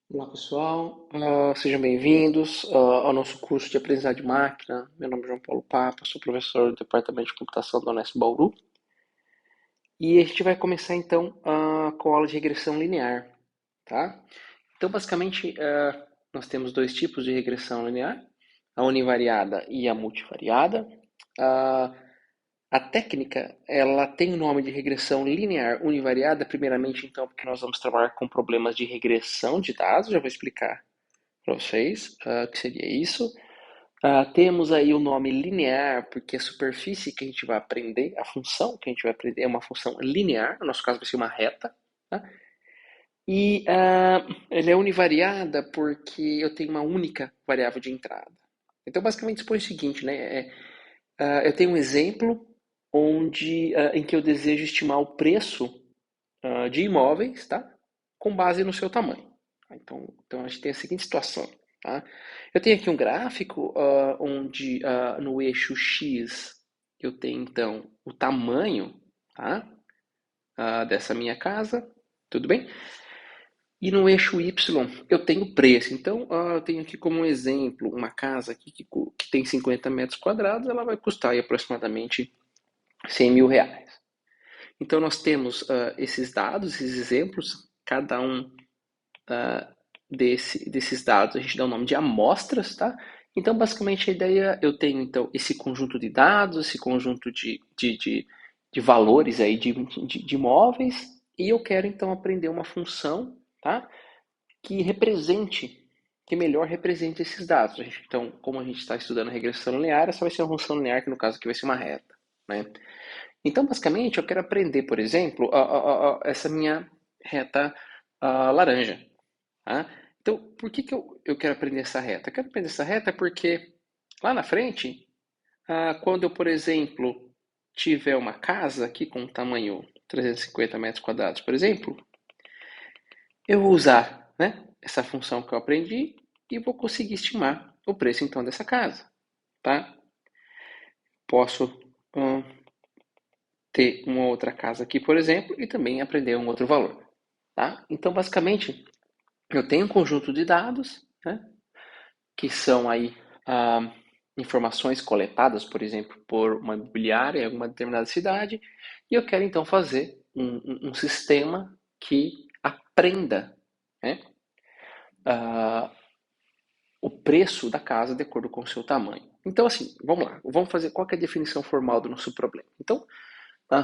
Olá pessoal, sejam bem-vindos ao nosso curso de aprendizagem de máquina. Meu nome é João Paulo Papa, sou professor do Departamento de Computação da Unesp Bauru e a gente vai começar então com a aula de regressão linear, tá? Então, basicamente, nós temos dois tipos de regressão linear, a univariada e a multivariada. Ah, a técnica, ela tem o nome de regressão linear univariada, primeiramente, então, porque nós vamos trabalhar com problemas de regressão de dados, já vou explicar para vocês o que seria isso. Temos aí o nome linear, porque a superfície que a gente vai aprender, a função que a gente vai aprender é uma função linear, no nosso caso vai ser uma reta, tá? E ela é univariada porque eu tenho uma única variável de entrada. Então, basicamente, supõe o seguinte, né? Eu tenho um exemplo em que eu desejo estimar o preço de imóveis, tá? Com base no seu tamanho. Então a gente tem a seguinte situação, tá? Eu tenho aqui um gráfico onde no eixo X eu tenho então o tamanho, tá? Dessa minha casa, tudo bem? E no eixo Y eu tenho o preço. Então eu tenho aqui como um exemplo uma casa aqui que tem 50 metros quadrados, ela vai custar aí aproximadamente R$ 100.000. Então nós temos esses dados, esses exemplos, cada um desses dados a gente dá o nome de amostras, tá? Então, basicamente, a ideia, eu tenho então esse conjunto de dados, esse conjunto de valores aí de imóveis, e eu quero então aprender uma função, tá? Que represente, que melhor represente esses dados. Então, como a gente está estudando regressão linear, essa vai ser uma função linear, que no caso aqui vai ser uma reta, né? Então, basicamente, eu quero aprender, por exemplo, essa minha reta laranja. Tá? Então, por que eu quero aprender essa reta? Eu quero aprender essa reta porque lá na frente, quando eu, por exemplo, tiver uma casa aqui com um tamanho 350 metros quadrados, por exemplo, eu vou usar, né, essa função que eu aprendi e vou conseguir estimar o preço então dessa casa. Tá? Posso hum, ter uma outra casa aqui, por exemplo, e também aprender um outro valor. Tá? Então, basicamente, eu tenho um conjunto de dados, né, que são aí ah, informações coletadas, por exemplo, por uma imobiliária em alguma determinada cidade, e eu quero então fazer um sistema que aprenda, né, ah, o preço da casa de acordo com o seu tamanho. Então, assim, vamos lá, vamos fazer qual que é a definição formal do nosso problema. Então,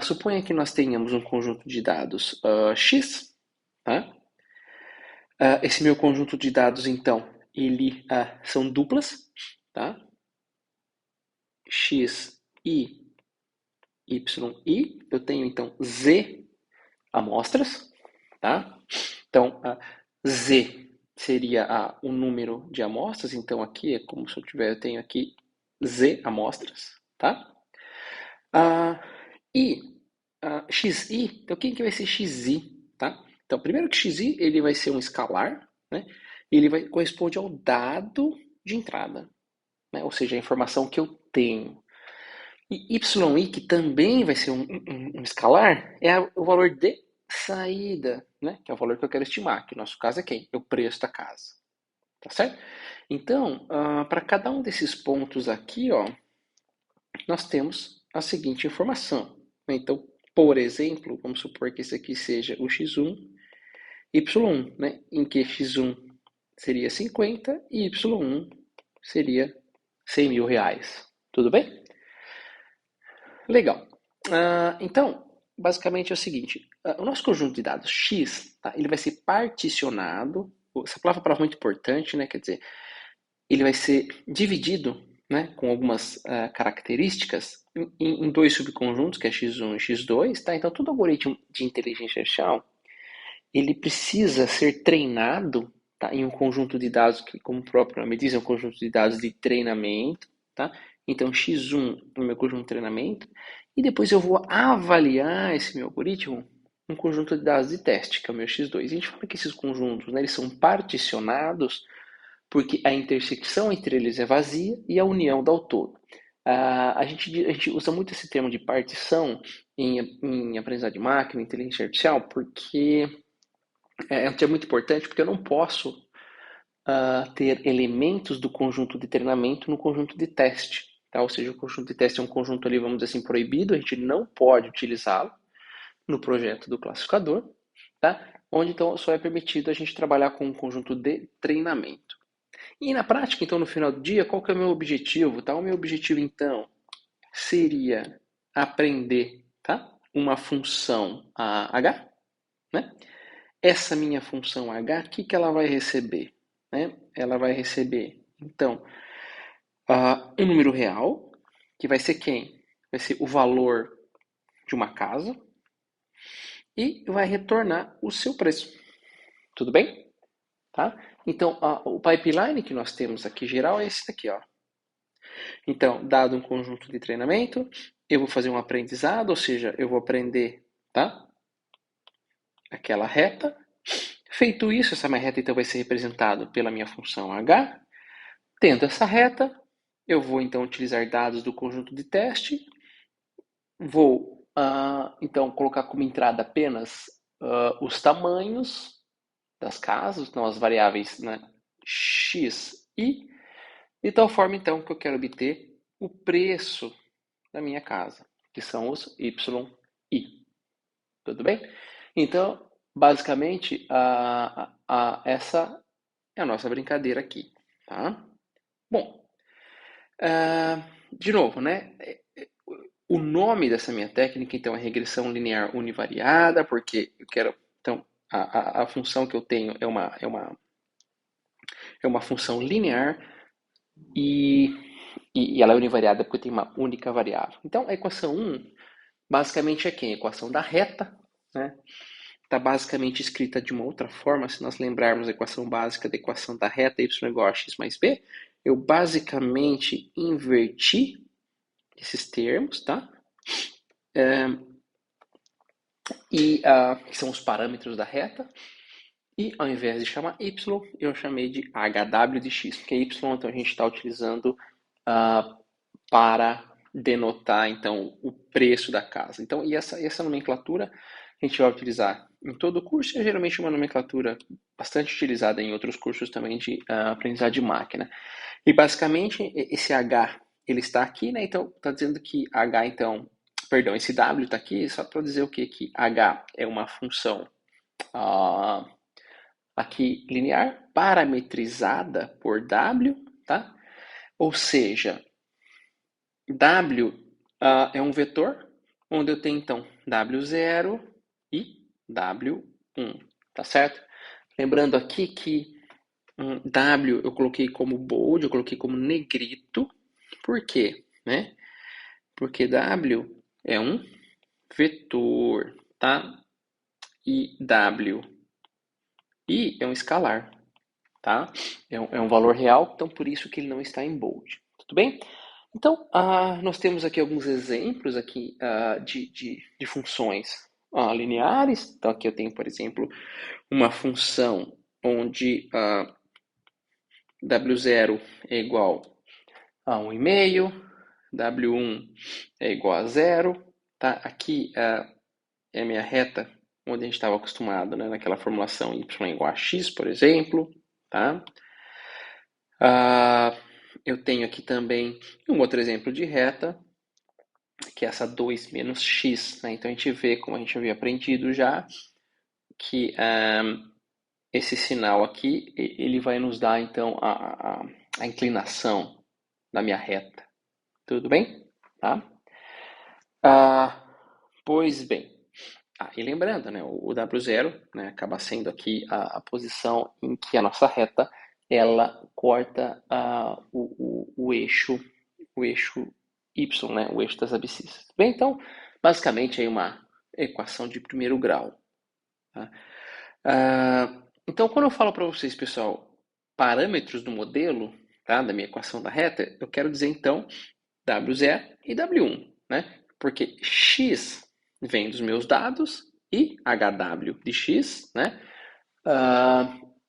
suponha que nós tenhamos um conjunto de dados X, tá? Esse meu conjunto de dados, então, ele são duplas, tá? X, I, Y, I. Eu tenho, então, Z amostras, tá? Então, Z seria o número de amostras. Então, aqui é como se eu tenho aqui Z amostras, tá? Ah, e XI, então quem que vai ser XI, tá? Então, primeiro que XI, ele vai ser um escalar, né? Ele vai corresponde ao dado de entrada, né? Ou seja, a informação que eu tenho. E YI, que também vai ser um escalar, é o valor de saída, né? Que é o valor que eu quero estimar, que no nosso caso é quem? É o preço da casa, tá certo? Então, para cada um desses pontos aqui, ó, nós temos a seguinte informação, né? Então, por exemplo, vamos supor que esse aqui seja o x1, y1, né? Em que x1 seria 50 e y1 seria R$ 100.000. Tudo bem? Legal. Então, basicamente é o seguinte: o nosso conjunto de dados X, tá, ele vai ser particionado. Essa palavra é muito importante, né? Quer dizer, ele vai ser dividido, né, com algumas características em dois subconjuntos, que é X1 e X2, tá? Então, todo algoritmo de inteligência artificial, ele precisa ser treinado, tá, em um conjunto de dados que, como o próprio nome diz, é um conjunto de dados de treinamento, tá? Então, X1 é o meu conjunto de treinamento, e depois eu vou avaliar esse meu algoritmo um conjunto de dados de teste, que é o meu X2. E a gente fala que esses conjuntos, né, eles são particionados porque a intersecção entre eles é vazia e a união dá o todo. A gente usa muito esse termo de partição em aprendizagem de máquina, inteligência artificial, porque é um termo muito importante, porque eu não posso ter elementos do conjunto de treinamento no conjunto de teste. Tá? Ou seja, o conjunto de teste é um conjunto ali, vamos dizer assim, proibido, a gente não pode utilizá-lo no projeto do classificador, tá? Onde então só é permitido a gente trabalhar com um conjunto de treinamento. E na prática, então, no final do dia, qual que é o meu objetivo? Tá? O meu objetivo, então, seria aprender, tá? Uma função H, né? Essa minha função H, o que ela vai receber? Né? Ela vai receber, então, um número real, que vai ser quem? Vai ser o valor de uma casa, e vai retornar o seu preço. Tudo bem? Tá? Então, o pipeline que nós temos aqui geral é esse daqui, ó. Então, dado um conjunto de treinamento, eu vou fazer um aprendizado, ou seja, eu vou aprender, tá? Aquela reta. Feito isso, essa minha reta então vai ser representada pela minha função h. Tendo essa reta, eu vou então utilizar dados do conjunto de teste. Vou então colocar como entrada apenas os tamanhos das casas, então as variáveis, né, x e de tal forma então que eu quero obter o preço da minha casa, que são os y i. Tudo bem? Então, basicamente, essa é a nossa brincadeira aqui, tá? Bom, de novo, né? O nome dessa minha técnica, então, é regressão linear univariada, porque eu quero, então, a função que eu tenho é uma função linear e, e ela é univariada porque tem uma única variável. Então, a equação 1 basicamente é quem? A equação da reta, né? Está basicamente escrita de uma outra forma, se nós lembrarmos a equação básica da equação da reta y igual a x mais b, eu basicamente inverti esses termos, tá? Que são os parâmetros da reta, e ao invés de chamar y, eu chamei de hw de x, porque y então a gente está utilizando para denotar então o preço da casa. Então, e essa nomenclatura a gente vai utilizar em todo o curso, e é geralmente uma nomenclatura bastante utilizada em outros cursos também de aprendizagem de máquina. E basicamente esse H ele está aqui, né? Então está dizendo que H então, perdão, esse W está aqui só para dizer o que? Que H é uma função aqui linear parametrizada por W, tá? Ou seja, W é um vetor onde eu tenho então W0 e W1, tá certo? Lembrando aqui que W eu coloquei como bold, eu coloquei como negrito. Por quê? Né? Porque W é um vetor, tá? E W I é um escalar, tá? É um valor real, então por isso que ele não está em bold. Tudo bem? Então, nós temos aqui alguns exemplos aqui, de funções lineares. Então, aqui eu tenho, por exemplo, uma função onde W0 é igual a 1,5, W1 é igual a 0. Tá? Aqui é a minha reta, onde a gente estava acostumado, né? Naquela formulação y igual a x, por exemplo. Tá? Eu tenho aqui também um outro exemplo de reta, que é essa 2 menos x. Né? Então, a gente vê, como a gente havia aprendido já, que esse sinal aqui, ele vai nos dar, então, a inclinação da minha reta. Tudo bem? Tá? Pois bem. E lembrando, né, o W0, né, acaba sendo aqui a posição em que a nossa reta ela corta o eixo Y, né, o eixo das abscissas. Bem, então, basicamente é uma equação de primeiro grau. Tá? Então, quando eu falo para vocês, pessoal, parâmetros do modelo, tá, da minha equação da reta, eu quero dizer, então, W0 e W1, né? Porque x vem dos meus dados e HW de x, né?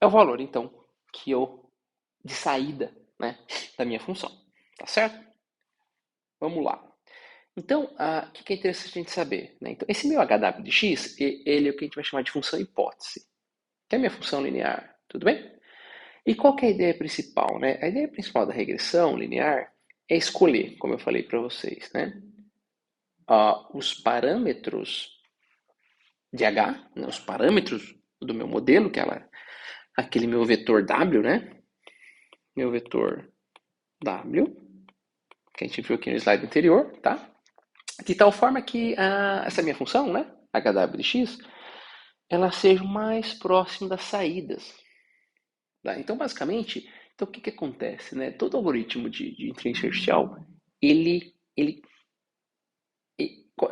É o valor, então, de saída, né, da minha função, tá certo? Vamos lá. Então, o que é interessante a gente saber? Né? Então, esse meu HW de x, ele é o que a gente vai chamar de função hipótese, que é a minha função linear, tudo bem? E qual que é a ideia principal, né? A ideia principal da regressão linear é escolher, como eu falei para vocês, né? Os parâmetros de H, né? Os parâmetros do meu modelo, que é aquele meu vetor W, né? Meu vetor W, que a gente viu aqui no slide anterior, tá? De tal forma que essa minha função, né? HW de x, ela seja o mais próximo das saídas. Tá? Então, basicamente, então, o que acontece? Né? Todo algoritmo de inteligência artificial,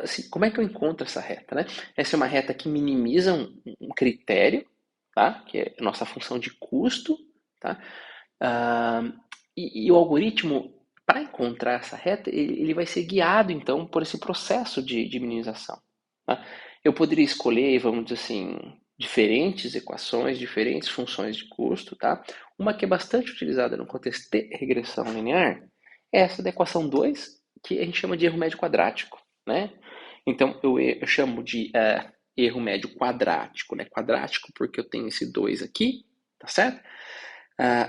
assim, como é que eu encontro essa reta? Né? Essa é uma reta que minimiza um critério, tá? Que é a nossa função de custo. Tá? Ah, e o algoritmo, para encontrar essa reta, ele vai ser guiado, então, por esse processo de minimização. Tá? Eu poderia escolher, vamos dizer assim, diferentes equações, diferentes funções de custo. Tá? Uma que é bastante utilizada no contexto de regressão linear é essa da equação 2, que a gente chama de erro médio quadrático. Né? Então, eu chamo de erro médio quadrático. Né? Quadrático porque eu tenho esse 2 aqui, tá certo?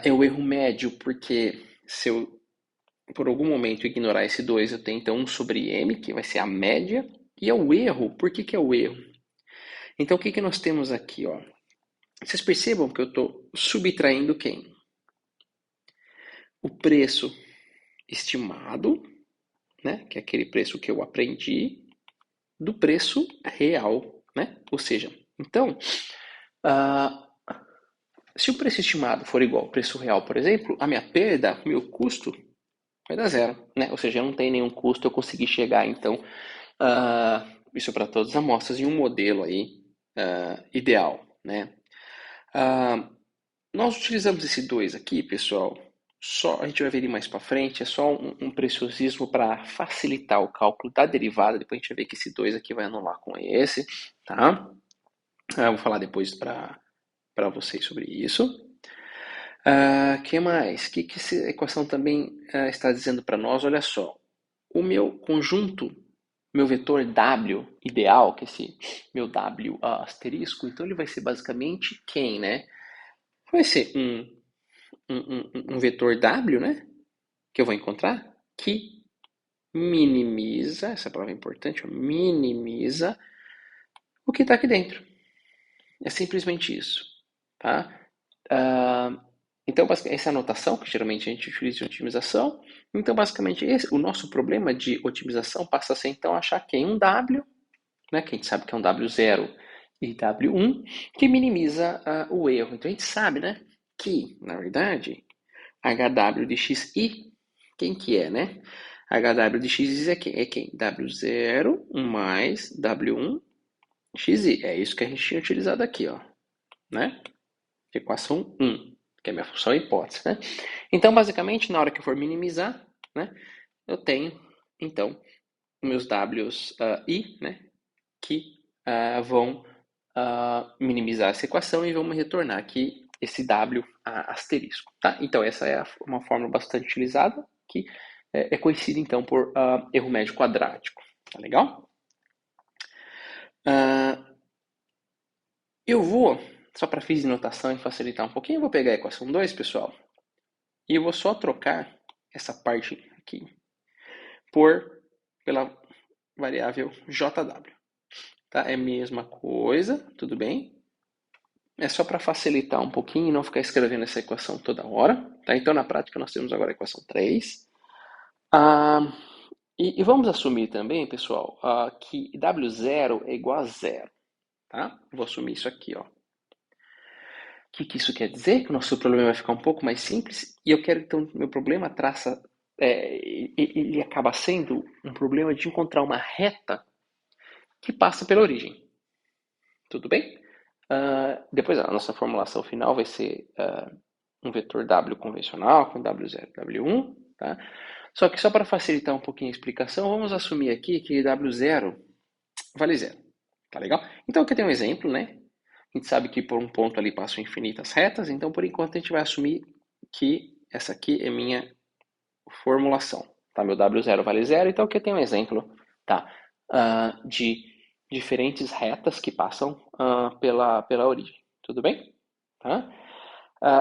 É o erro médio porque se eu, por algum momento, ignorar esse 2, eu tenho então 1 sobre m, que vai ser a média. E é o erro. Por que é o erro? Então, o que nós temos aqui? Ó? Vocês percebam que eu estou subtraindo quem? O preço estimado, né? Que é aquele preço que eu aprendi, do preço real. Né? Ou seja, então, se o preço estimado for igual ao preço real, por exemplo, a minha perda, o meu custo, vai dar zero, né? Ou seja, eu não tenho nenhum custo, eu consegui chegar, então, isso para todas as amostras, em um modelo aí ideal, né? Nós utilizamos esse 2 aqui, pessoal, só a gente vai ver ele mais para frente, é só um preciosismo para facilitar o cálculo da derivada, depois a gente vai ver que esse 2 aqui vai anular com esse, tá? Eu vou falar depois para vocês sobre isso. Que mais? O que essa equação também está dizendo para nós? Olha só, o meu conjunto, meu vetor W ideal, que é esse meu W asterisco, então ele vai ser basicamente quem, né? Vai ser um vetor W, né? Que eu vou encontrar, que minimiza, essa palavra é importante, minimiza o que está aqui dentro. É simplesmente isso, tá? Então, essa é a notação que geralmente a gente utiliza em otimização. Então, basicamente, o nosso problema de otimização passa a ser, então, achar quem? Um W, né, que a gente sabe que é um W0 e W1, que minimiza o erro. Então, a gente sabe, né, que, na verdade, HW de xi, quem que é, né? HW de xi é quem? É quem? W0 mais W1 xi. É isso que a gente tinha utilizado aqui, ó, né? Equação 1, que é a minha função hipótese, né? Então, basicamente, na hora que eu for minimizar, né, eu tenho, então, meus W's i, né, que vão minimizar essa equação e vão me retornar aqui esse W asterisco, tá? Então, essa é uma fórmula bastante utilizada, que é conhecida, então, por erro médio quadrático, tá legal? Eu vou, só para fins de notação e facilitar um pouquinho, eu vou pegar a equação 2, pessoal, e eu vou só trocar essa parte aqui pela variável JW. Tá? É a mesma coisa, tudo bem? É só para facilitar um pouquinho e não ficar escrevendo essa equação toda hora. Tá? Então, na prática, nós temos agora a equação 3. E vamos assumir também, pessoal, que W0 é igual a zero. Tá? Vou assumir isso aqui, ó. O que isso quer dizer? Que o nosso problema vai ficar um pouco mais simples. E eu quero, então, meu problema ele acaba sendo um problema de encontrar uma reta que passa pela origem. Tudo bem? Depois a nossa formulação final vai ser um vetor W convencional com W0 e W1. Tá? Só que só para facilitar um pouquinho a explicação, vamos assumir aqui que W0 vale zero. Tá legal? Então aqui tem um exemplo, né? A gente sabe que por um ponto ali passam infinitas retas, então por enquanto a gente vai assumir que essa aqui é minha formulação. Tá? Meu W0 vale zero, então aqui tem um exemplo, tá? De diferentes retas que passam pela origem. Tudo bem? Tá?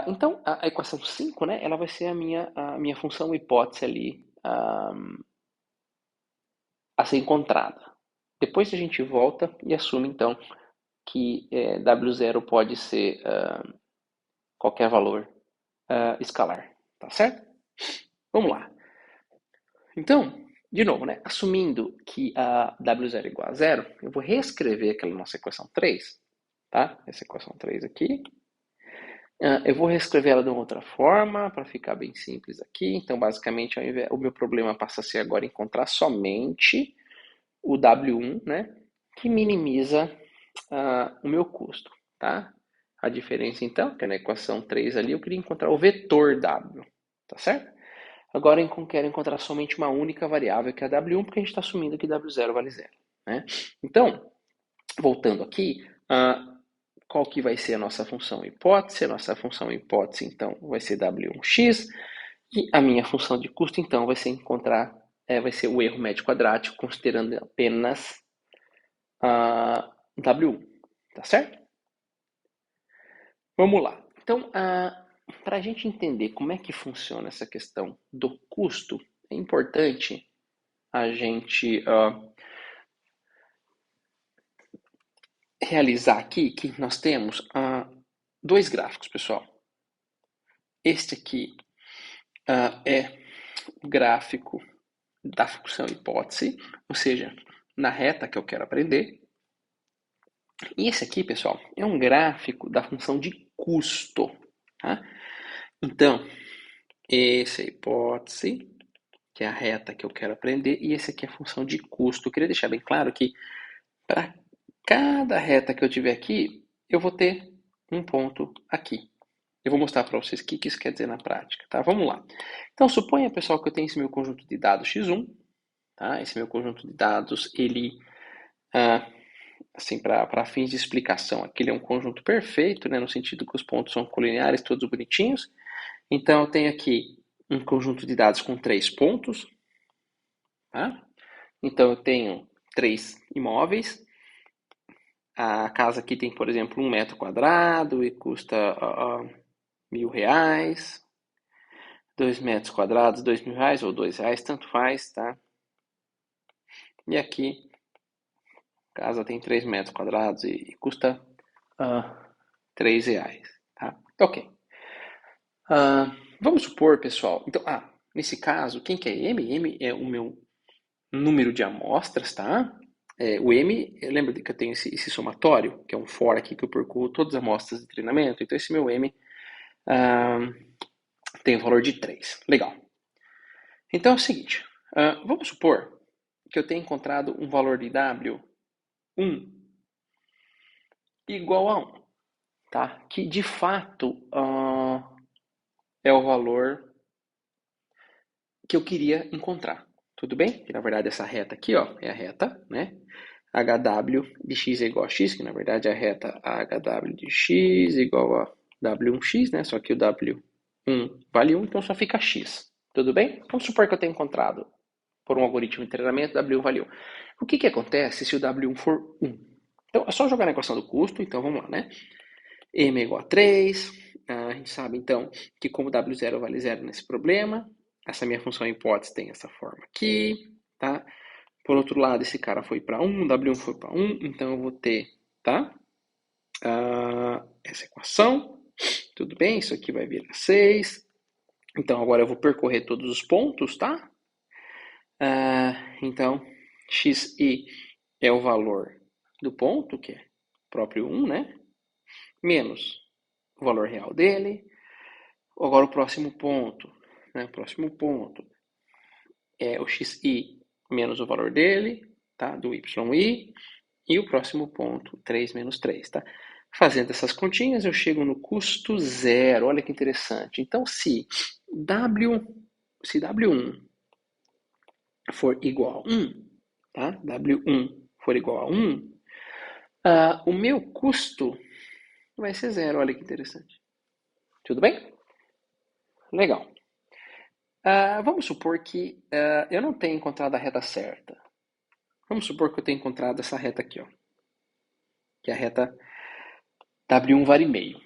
Então, a equação 5, né, ela vai ser a minha função hipótese ali a ser encontrada. Depois a gente volta e assume, então, que W0 pode ser qualquer valor escalar, tá certo? Vamos lá. Então, de novo, né, assumindo que a W0 é igual a zero, eu vou reescrever aquela nossa equação 3, tá? Essa equação 3 aqui. Eu vou reescrever ela de uma outra forma, para ficar bem simples aqui. Então, basicamente, o meu problema passa a ser agora encontrar somente o W1, né, que minimiza o meu custo, tá? A diferença, então, que é na equação 3 ali, eu queria encontrar o vetor W, tá certo? Agora eu quero encontrar somente uma única variável, que é a W1, porque a gente está assumindo que W0 vale zero, né? Então, voltando aqui, qual que vai ser a nossa função hipótese? A nossa função hipótese, então, vai ser W1x, e a minha função de custo, então, vai ser vai ser o erro médio quadrático, considerando apenas W1, tá certo? Vamos lá. Então, para a gente entender como é que funciona essa questão do custo, é importante a gente realizar aqui que nós temos dois gráficos, pessoal. Este aqui é o gráfico da função hipótese, ou seja, na reta que eu quero aprender. E esse aqui, pessoal, é um gráfico da função de custo. Tá? Então, essa é a hipótese, que é a reta que eu quero aprender, e esse aqui é a função de custo. Eu queria deixar bem claro que para cada reta que eu tiver aqui, eu vou ter um ponto aqui. Eu vou mostrar para vocês o que isso quer dizer na prática, tá? Vamos lá. Então, suponha, pessoal, que eu tenho esse meu conjunto de dados x1, tá? Esse meu conjunto de dados, ele, assim, para fins de explicação, aqui ele é um conjunto perfeito, né? No sentido que os pontos são colineares, todos bonitinhos. Então, eu tenho aqui um conjunto de dados com 3 pontos, tá? Então, eu tenho 3 imóveis. A casa aqui tem, por exemplo, 1 metro quadrado e custa R$ 1.000. 2 metros quadrados, R$ 2.000 ou R$ 2, tanto faz, tá? E aqui, a casa tem 3 metros quadrados e custa R$ 3, tá? Ok. Vamos supor, pessoal, então, nesse caso, quem que é M? M é o meu número de amostras, tá? O M, lembra que eu tenho esse somatório, que é um for aqui que eu percorro todas as amostras de treinamento, então esse meu M tem o valor de 3. Legal. Então é o seguinte, vamos supor que eu tenha encontrado um valor de W1 igual a 1, tá? Que de fato é o valor que eu queria encontrar. Tudo bem? Que na verdade essa reta aqui, ó, é a reta, né? HW de x é igual a x, que na verdade é a reta HW de x igual a W1x, né? Só que o W1 vale 1, então só fica x. Tudo bem? Vamos supor que eu tenha encontrado, por um algoritmo de treinamento, W1 vale 1. O que acontece se o W1 for 1? Então, é só jogar na equação do custo, então vamos lá, né? M é igual a 3, a gente sabe então que como W0 vale 0 nesse problema, essa minha função hipótese tem essa forma aqui, tá? Por outro lado, esse cara foi para 1, W1 foi para 1, então eu vou ter, tá? Essa equação, tudo bem? Isso aqui vai virar 6. Então agora eu vou percorrer todos os pontos, tá? Então, xi é o valor do ponto, que é próprio 1, né? Menos o valor real dele. Agora o próximo ponto, né? O próximo ponto é o xi menos o valor dele, tá? Do yi. E o próximo ponto, 3 menos 3, tá? Fazendo essas continhas, eu chego no custo zero. Olha que interessante. Então, se W1 for igual a 1, tá? W1 for igual a 1, o meu custo vai ser zero. Olha que interessante. Tudo bem? Legal. Vamos supor que eu não tenha encontrado a reta certa. Vamos supor que eu tenha encontrado essa reta aqui, ó, que é a reta W1 vale meio.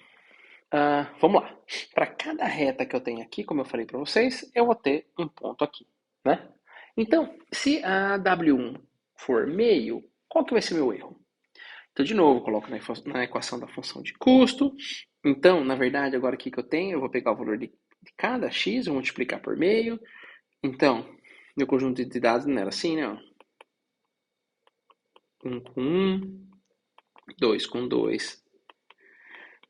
Vamos lá. Para cada reta que eu tenho aqui, como eu falei para vocês, eu vou ter um ponto aqui, né? Então, se a W1 for meio, qual que vai ser meu erro? Então, de novo, coloco na equação da função de custo. Então, na verdade, agora o que eu tenho? Eu vou pegar o valor de cada x, vou multiplicar por meio. Então, meu conjunto de dados não era assim, né? 1 com 1, 2 com 2,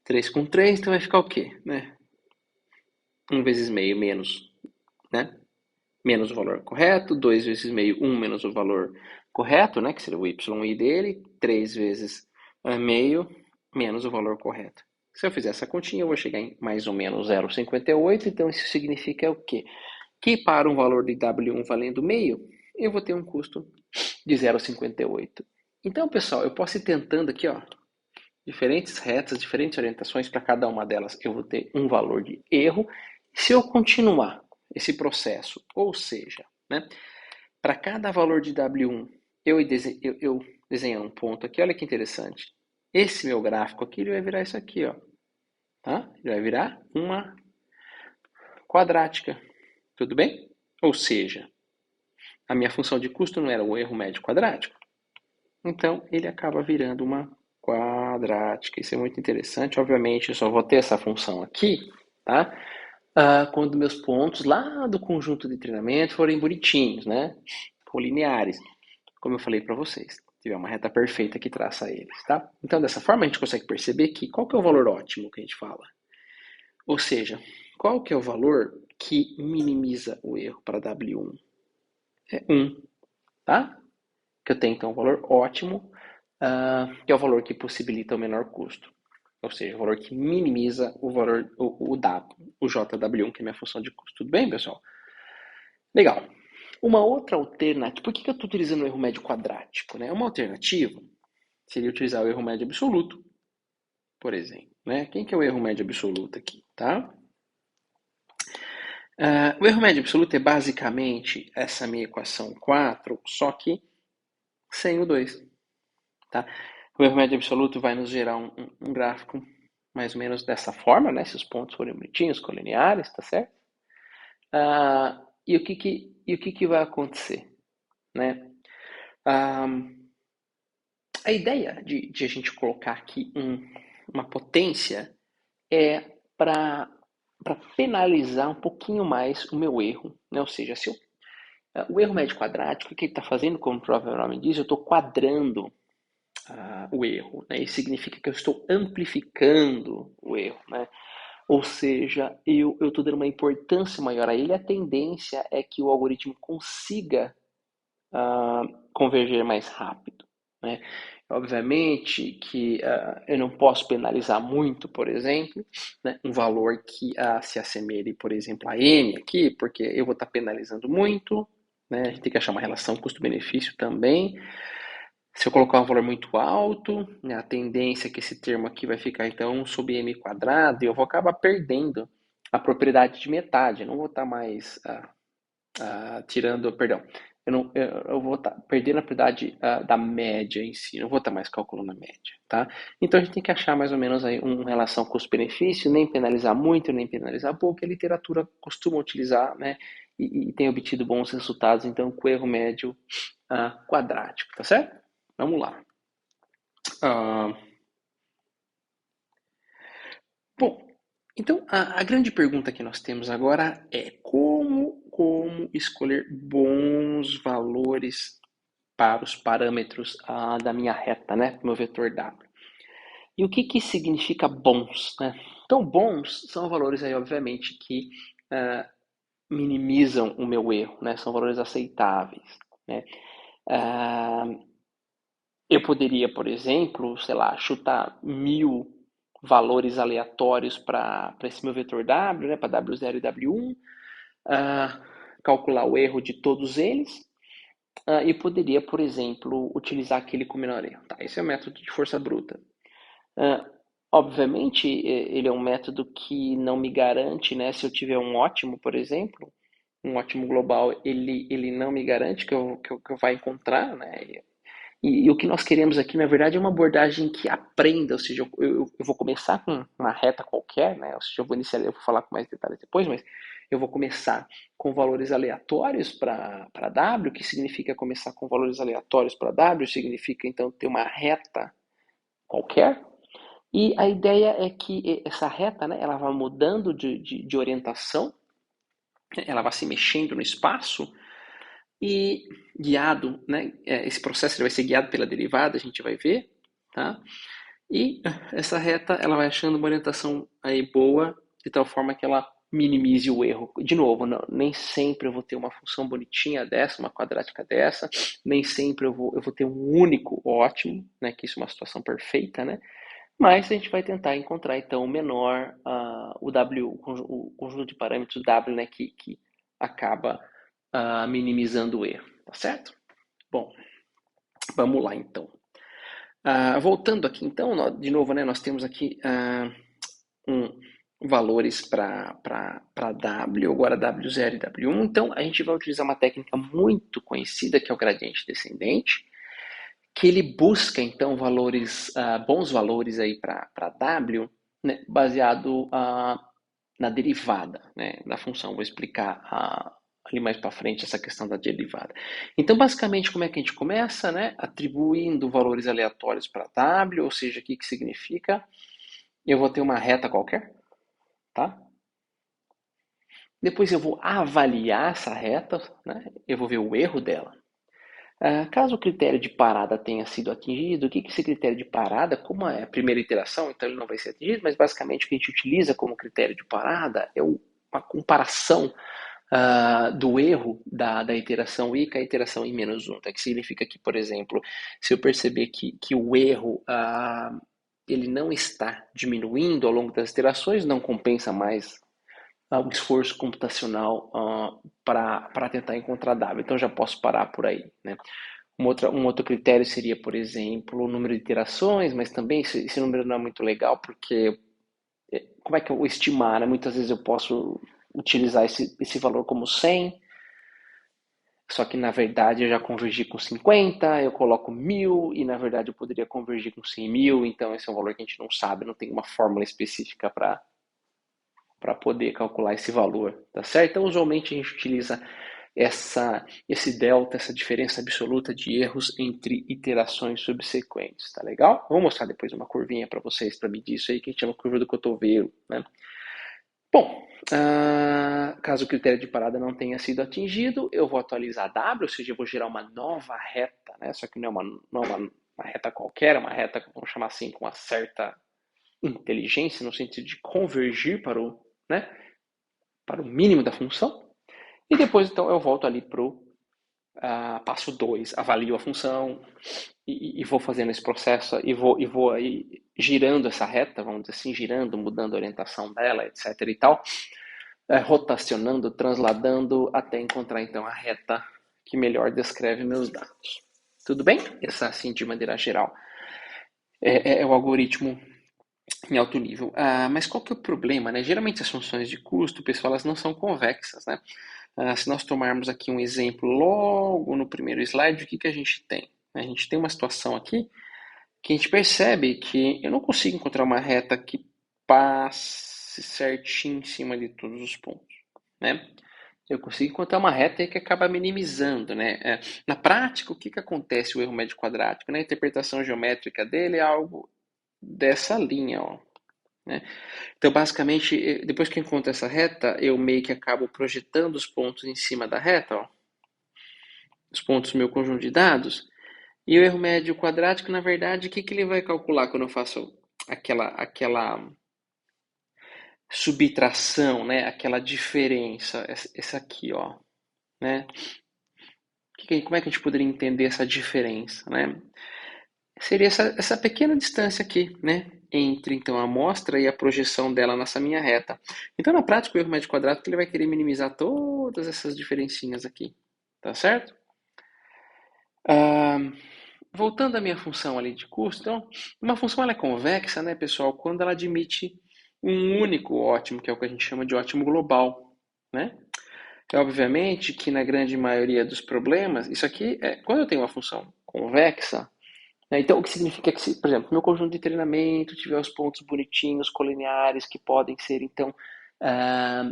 3 com 3, então vai ficar o quê? Né? 1 vezes meio menos, né? Menos o valor correto, 2 vezes meio, 1 menos o valor correto, né? Que seria o y dele, 3 vezes meio menos o valor correto. Se eu fizer essa continha, eu vou chegar em mais ou menos 0,58, então isso significa o quê? Que para um valor de W1 valendo meio, eu vou ter um custo de 0,58. Então, pessoal, eu posso ir tentando aqui, ó, diferentes retas, diferentes orientações, para cada uma delas eu vou ter um valor de erro. Se eu continuar esse processo, ou seja, né, para cada valor de W1, eu desenho um ponto aqui, olha que interessante. Esse meu gráfico aqui, ele vai virar isso aqui, ó. Tá? Ele vai virar uma quadrática. Tudo bem? Ou seja, a minha função de custo não era o erro médio quadrático. Então, ele acaba virando uma quadrática. Isso é muito interessante. Obviamente, eu só vou ter essa função aqui, tá? Quando meus pontos lá do conjunto de treinamento forem bonitinhos, né? Colineares, como eu falei para vocês. Se tiver uma reta perfeita que traça eles, tá? Então, dessa forma, a gente consegue perceber que qual que é o valor ótimo que a gente fala? Ou seja, qual que é o valor que minimiza o erro para W1? É 1, tá? Que eu tenho então um valor ótimo, que é o valor que possibilita o menor custo. Ou seja, o valor que minimiza o valor, o JW1, que é a minha função de custo. Tudo bem, pessoal? Legal. Uma outra alternativa, por que eu estou utilizando o erro médio quadrático? Né? Uma alternativa seria utilizar o erro médio absoluto, por exemplo. Né? Quem que é o erro médio absoluto aqui? Tá? O erro médio absoluto é basicamente essa minha equação 4, só que sem o 2. Tá? O erro médio absoluto vai nos gerar um gráfico mais ou menos dessa forma, né? Se os pontos forem bonitinhos, colineares, tá certo? E o que vai acontecer, né? A ideia de a gente colocar aqui uma potência é para penalizar um pouquinho mais o meu erro, né? Ou seja, se o erro médio quadrático, o que ele está fazendo, como o próprio nome diz, eu estou quadrando o erro, né? Isso significa que eu estou amplificando o erro, né? Ou seja, eu estou dando uma importância maior a ele, a tendência é que o algoritmo consiga converger mais rápido, né? Obviamente que eu não posso penalizar muito, por exemplo, né, um valor que se assemelhe, por exemplo, a n aqui, porque eu vou estar penalizando muito, né? A gente tem que achar uma relação custo-benefício também. Se eu colocar um valor muito alto, né, a tendência é que esse termo aqui vai ficar então 1 sobre m quadrado e eu vou acabar perdendo a propriedade de metade. Eu não vou estar mais tirando, perdão, eu vou estar perdendo a propriedade da média em si, não vou estar mais calculando a média, tá? Então a gente tem que achar mais ou menos aí uma relação custo-benefício, nem penalizar muito, nem penalizar pouco, que a literatura costuma utilizar, né? E tem obtido bons resultados, então, com erro médio quadrático, tá certo? Vamos lá. Bom, então a grande pergunta que nós temos agora é como escolher bons valores para os parâmetros da minha reta, né, do meu vetor W. E o que significa bons, né? Então, bons são valores aí, obviamente, que minimizam o meu erro, né? São valores aceitáveis, né? Eu poderia, por exemplo, sei lá, chutar 1000 valores aleatórios para esse meu vetor W, né, para W0 e W1, calcular o erro de todos eles, e poderia, por exemplo, utilizar aquele com menor erro. Tá, esse é o método de força bruta. Obviamente, ele é um método que não me garante, né, se eu tiver um ótimo, por exemplo, um ótimo global, ele não me garante que eu vá encontrar, né, E o que nós queremos aqui, na verdade, é uma abordagem que aprenda, ou seja, eu vou começar com uma reta qualquer, né? Ou seja, eu vou falar com mais detalhes depois, mas eu vou começar com valores aleatórios para W, que significa começar com valores aleatórios para W, significa então ter uma reta qualquer. E a ideia é que essa reta, né, ela vai mudando de orientação, ela vai se mexendo no espaço e guiado, né, esse processo ele vai ser guiado pela derivada, a gente vai ver, tá? E essa reta ela vai achando uma orientação aí boa, de tal forma que ela minimize o erro. De novo, não, nem sempre eu vou ter uma função bonitinha dessa, uma quadrática dessa, nem sempre eu vou ter um único ótimo, né, que isso é uma situação perfeita, né? Mas a gente vai tentar encontrar então o menor, o W, o conjunto de parâmetros W, né, que acaba minimizando o erro, tá certo? Bom, vamos lá então. Voltando aqui então, de novo, né, nós temos aqui valores para W, agora W0 e W1. Então a gente vai utilizar uma técnica muito conhecida que é o gradiente descendente, que ele busca então valores, bons valores aí para W, né, baseado na derivada, né, da função. Vou explicar ali mais para frente essa questão da derivada. Então, basicamente, como é que a gente começa? Né? Atribuindo valores aleatórios para W, ou seja, o que significa? Eu vou ter uma reta qualquer, tá? Depois eu vou avaliar essa reta, né? Eu vou ver o erro dela. Caso o critério de parada tenha sido atingido, o que é esse critério de parada? Como é a primeira iteração, então ele não vai ser atingido, mas basicamente o que a gente utiliza como critério de parada é uma comparação do erro da iteração i com a iteração i menos 1, tá? Que significa que, por exemplo, se eu perceber que o erro ele não está diminuindo ao longo das iterações, não compensa mais um esforço computacional para tentar encontrar W. Então já posso parar por aí, né? Um outro critério seria, por exemplo, o número de iterações, mas também esse número não é muito legal, porque como é que eu vou estimar? Né? Muitas vezes eu posso utilizar esse valor como 100, só que na verdade eu já convergi com 50, eu coloco 1000 e na verdade eu poderia convergir com 100 mil, então esse é um valor que a gente não sabe, não tem uma fórmula específica para poder calcular esse valor, tá certo? Então usualmente a gente utiliza esse delta, essa diferença absoluta de erros entre iterações subsequentes, tá legal? Vou mostrar depois uma curvinha para vocês para medir isso aí, que a gente chama curva do cotovelo, né? Bom, caso o critério de parada não tenha sido atingido, eu vou atualizar W, ou seja, eu vou gerar uma nova reta, né? Só que não é uma reta qualquer, é uma reta, vamos chamar assim, com uma certa inteligência, no sentido de convergir né, para o mínimo da função. E depois, então, eu volto ali para o passo 2, avalio a função e vou fazendo esse processo e vou aí girando essa reta, vamos dizer assim, girando, mudando a orientação dela, etc. e tal, rotacionando, transladando até encontrar então a reta que melhor descreve meus dados. Tudo bem? Essa, assim, de maneira geral, é o algoritmo em alto nível. Mas qual que é o problema, né? Geralmente as funções de custo, pessoal, elas não são convexas, né? Se nós tomarmos aqui um exemplo logo no primeiro slide, o que a gente tem? A gente tem uma situação aqui que a gente percebe que eu não consigo encontrar uma reta que passe certinho em cima de todos os pontos, né? Eu consigo encontrar uma reta que acaba minimizando, né? Na prática, o que acontece o erro médio quadrático? Né? A interpretação geométrica dele é algo dessa linha, ó, né? Então, basicamente, depois que eu encontro essa reta, eu meio que acabo projetando os pontos em cima da reta, ó, os pontos do meu conjunto de dados, e o erro médio quadrático, na verdade, o que ele vai calcular quando eu faço aquela subtração, né? Aquela diferença, essa aqui, ó, né? Como é que a gente poderia entender essa diferença, né? Seria essa pequena distância aqui, né? Entre então a amostra e a projeção dela nessa minha reta. Então, na prática, o erro médio quadrático ele vai querer minimizar todas essas diferencinhas aqui, tá certo? Voltando à minha função ali de custo, então, uma função ela é convexa, né, pessoal, quando ela admite um único ótimo, que é o que a gente chama de ótimo global, né? É obviamente que na grande maioria dos problemas, isso aqui é quando eu tenho uma função convexa, né? Então, o que significa que, se, por exemplo, meu conjunto de treinamento tiver os pontos bonitinhos, colineares, que podem ser, então, ah,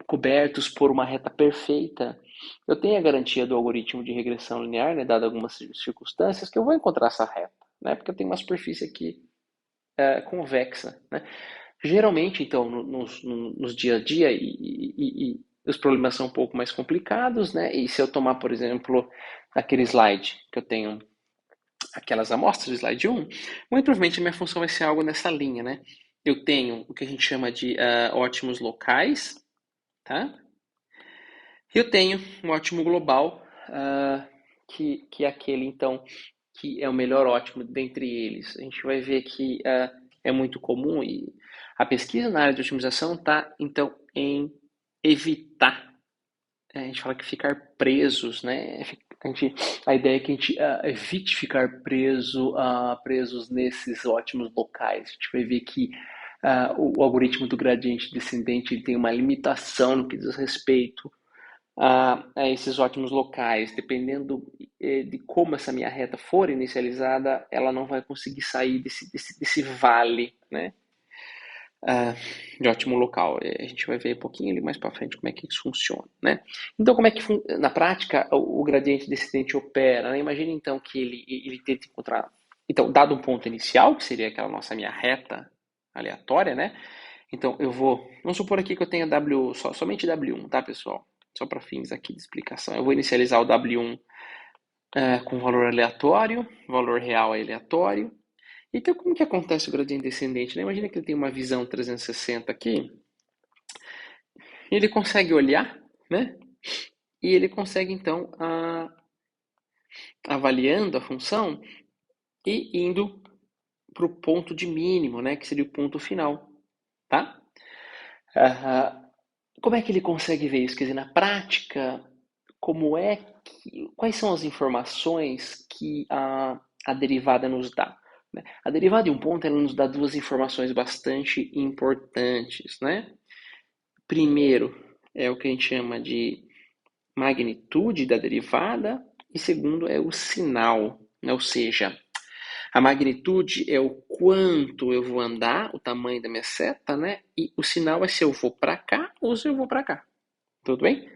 cobertos por uma reta perfeita, eu tenho a garantia do algoritmo de regressão linear, né, dado algumas circunstâncias, que eu vou encontrar essa reta, né, porque eu tenho uma superfície aqui convexa, né. Geralmente, então, nos dia a dia, e os problemas são um pouco mais complicados, né, e se eu tomar, por exemplo, aquele slide que eu tenho, aquelas amostras do slide 1, muito provavelmente a minha função vai ser algo nessa linha, né. Eu tenho o que a gente chama de ótimos locais, tá? Eu tenho um ótimo global, que é aquele, então, que é o melhor ótimo dentre eles. A gente vai ver que é muito comum e a pesquisa na área de otimização está, então, em evitar, a gente fala que ficar presos, né? A ideia é que a gente evite ficar presos nesses ótimos locais. A gente vai ver que o algoritmo do gradiente descendente tem uma limitação no que diz respeito a esses ótimos locais. Dependendo de como essa minha reta for inicializada, ela não vai conseguir sair desse vale, né, de ótimo local. A gente vai ver um pouquinho ali mais para frente como é que isso funciona, né? Então, como é que na prática o gradiente descendente opera, né? Imagine então que ele tenta encontrar, então, dado um ponto inicial, que seria aquela minha reta aleatória, né? Então, vamos supor aqui que eu tenha somente W1, tá, pessoal? Só para fins aqui de explicação. Eu vou inicializar o W1 com valor aleatório, valor real é aleatório. Então, como que acontece o gradiente descendente, né? Imagina que ele tem uma visão 360 aqui, e ele consegue olhar, né? E ele consegue, então, avaliando a função e indo para o ponto de mínimo, né? Que seria o ponto final, tá? Como é que ele consegue ver isso? Quer dizer, na prática, quais são as informações que a derivada nos dá? Né? A derivada de um ponto ela nos dá duas informações bastante importantes, né? Primeiro é o que a gente chama de magnitude da derivada e segundo é o sinal, né? Ou seja, a magnitude é o quanto eu vou andar, o tamanho da minha seta, né? E o sinal é se eu vou para cá ou se eu vou para cá. Tudo bem?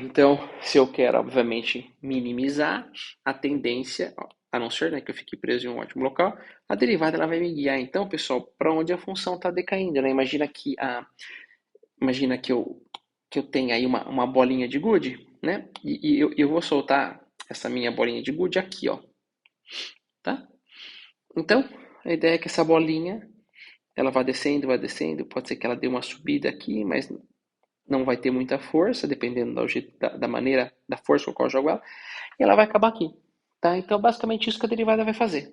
Então, se eu quero, obviamente, minimizar a tendência, a não ser, né, que eu fique preso em um ótimo local, a derivada ela vai me guiar, então, pessoal, para onde a função está decaindo, né? Imagina que eu tenha aí uma bolinha de gude, né? E eu vou soltar essa minha bolinha de gude aqui, ó, tá? Então, a ideia é que essa bolinha, ela vai descendo, pode ser que ela dê uma subida aqui, mas não vai ter muita força, dependendo da maneira, da força com a qual eu jogo ela, e ela vai acabar aqui, tá? Então, basicamente, isso que a derivada vai fazer,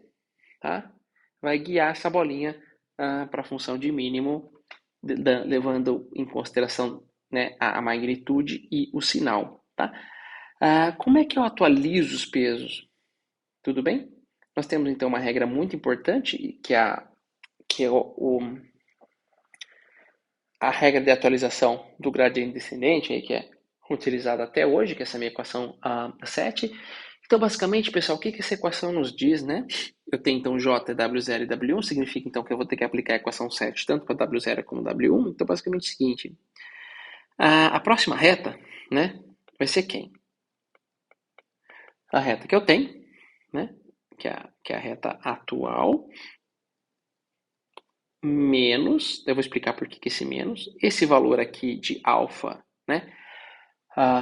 tá? Vai guiar essa bolinha para a função de mínimo, levando em consideração, né, a magnitude e o sinal, tá? Como é que eu atualizo os pesos? Tudo bem? Nós temos, então, uma regra muito importante, que é a regra de atualização do gradiente descendente, que é utilizada até hoje, que é essa minha equação 7. Então, basicamente, pessoal, o que essa equação nos diz, né? Eu tenho, então, J, W0 e W1, significa, então, que eu vou ter que aplicar a equação 7 tanto para W0 como W1. Então, basicamente é o seguinte, a próxima reta, né, vai ser quem? A reta que eu tenho, né, que é a reta atual, menos, eu vou explicar por que esse menos, esse valor aqui de alfa, né,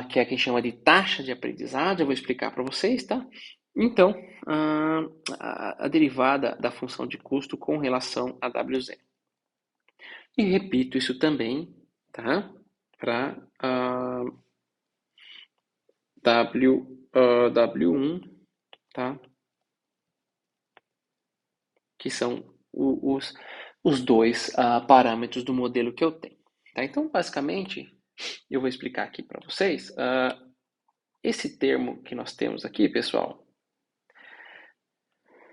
que é a que a gente chama de taxa de aprendizagem, eu vou explicar para vocês, tá? Então, a derivada da função de custo com relação a W0. E repito isso também, tá? Para W1, tá? Que são os dois parâmetros do modelo que eu tenho. Tá? Então, basicamente, eu vou explicar aqui para vocês. Esse termo que nós temos aqui, pessoal,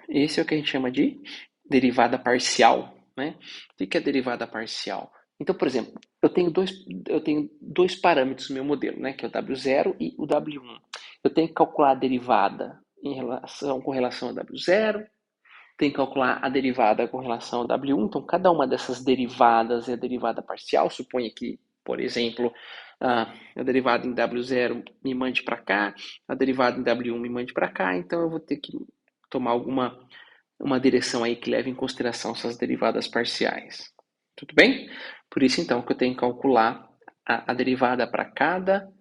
esse é o que a gente chama de derivada parcial, né? O que é derivada parcial? Então, por exemplo, eu tenho dois parâmetros no meu modelo, né? Que é o W0 e o W1. Eu tenho que calcular a derivada com relação a W0, tem que calcular a derivada com relação a W1. Então, cada uma dessas derivadas é a derivada parcial. Suponha que, por exemplo, a derivada em W0 me mande para cá, a derivada em W1 me mande para cá. Então, eu vou ter que tomar uma direção aí que leve em consideração essas derivadas parciais. Tudo bem? Por isso, então, que eu tenho que calcular a derivada para cada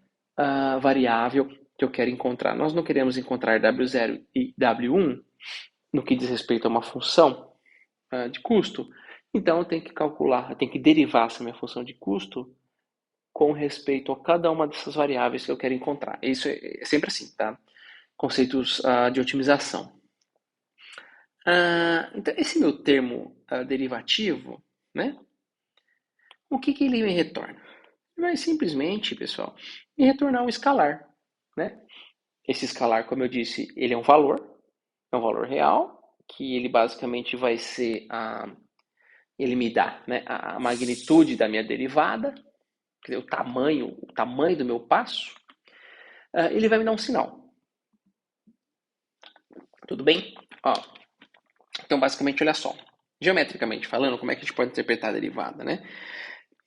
variável que eu quero encontrar. Nós não queremos encontrar W0 e W1 no que diz respeito a uma função de custo. Então, eu tenho que calcular, eu tenho que derivar essa minha função de custo com respeito a cada uma dessas variáveis que eu quero encontrar. Isso é sempre assim, tá? Conceitos de otimização. Então, esse meu termo derivativo, né? O que ele me retorna? Ele vai simplesmente, pessoal, me retornar um escalar, né? Esse escalar, como eu disse, ele é um valor real, que ele basicamente vai ser ele me dá, né, a magnitude da minha derivada, quer dizer, o tamanho do meu passo. Ele vai me dar um sinal. Tudo bem? Ó, então, basicamente, olha só. Geometricamente falando, como é que a gente pode interpretar a derivada, né?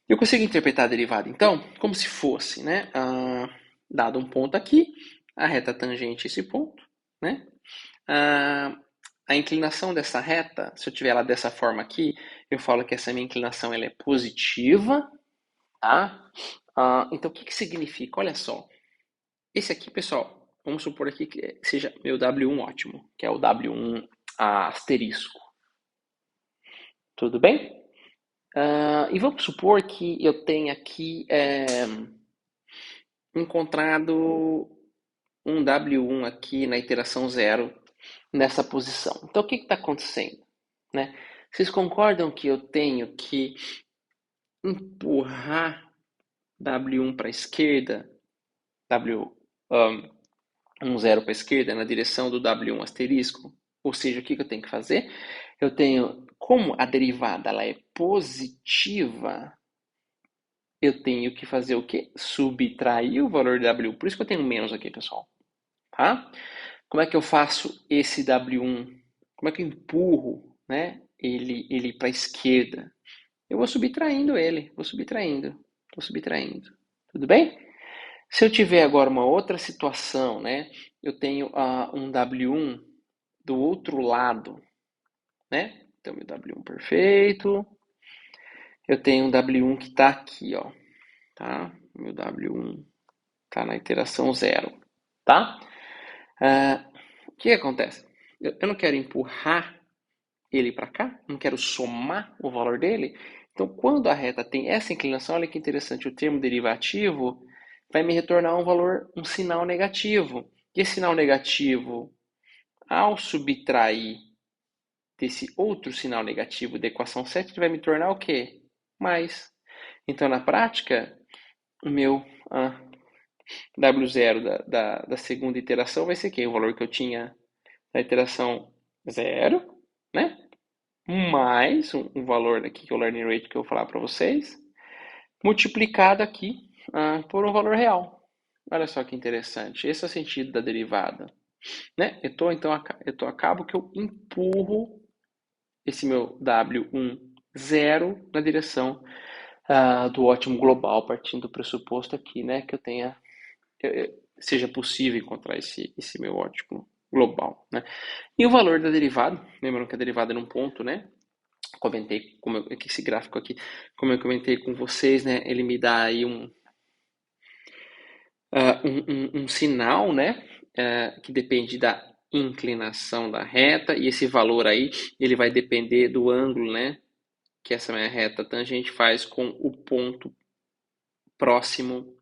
Eu consigo interpretar a derivada, então, como se fosse, né, dado um ponto aqui, a reta tangente a esse ponto, né? A inclinação dessa reta, se eu tiver ela dessa forma aqui, eu falo que essa minha inclinação ela é positiva, tá? Então, o que significa? Olha só, esse aqui, pessoal, vamos supor aqui que seja meu W1 ótimo, que é o W1 asterisco. Tudo bem? E vamos supor que eu tenha aqui encontrado um W1 aqui na iteração 0 nessa posição. Então, o que está acontecendo? Né? Vocês concordam que eu tenho que empurrar W1 para a esquerda, W1 0 para a esquerda, na direção do W1 asterisco? Ou seja, o que eu tenho que fazer? Eu tenho, como a derivada ela é positiva, eu tenho que fazer o quê? Subtrair o valor de W1. Por isso que eu tenho menos aqui, pessoal. Tá? Como é que eu faço esse W1? Como é que eu empurro, né, ele para a esquerda? Eu vou subtraindo ele, vou subtraindo. Tudo bem? Se eu tiver agora uma outra situação, né, eu tenho um W1 do outro lado, né? Então, meu W1 perfeito. Eu tenho um W1 que está aqui, ó. Tá? Meu W1 está na iteração 0, tá? O que acontece? Eu não quero empurrar ele para cá, não quero somar o valor dele. Então, quando a reta tem essa inclinação, olha que interessante, o termo derivativo vai me retornar um valor, um sinal negativo. E esse sinal negativo, ao subtrair desse outro sinal negativo da equação 7, ele vai me tornar o quê? Mais. Então, na prática, o meu W0 da segunda iteração vai ser o valor que eu tinha na iteração 0, né? Mais um valor aqui, que é o learning rate que eu vou falar para vocês, multiplicado aqui por um valor real. Olha só que interessante. Esse é o sentido da derivada. Né? Acabo que eu empurro esse meu W1 0 na direção do ótimo global, partindo do pressuposto aqui, né, que eu tenha seja possível encontrar esse meu ótimo global, né? E o valor da derivada, lembrando que a derivada é num ponto, né? Comentei que esse gráfico aqui, como eu comentei com vocês, né? Ele me dá aí um sinal, né? Que depende da inclinação da reta, e esse valor aí ele vai depender do ângulo, né? Que essa minha reta tangente faz com o ponto próximo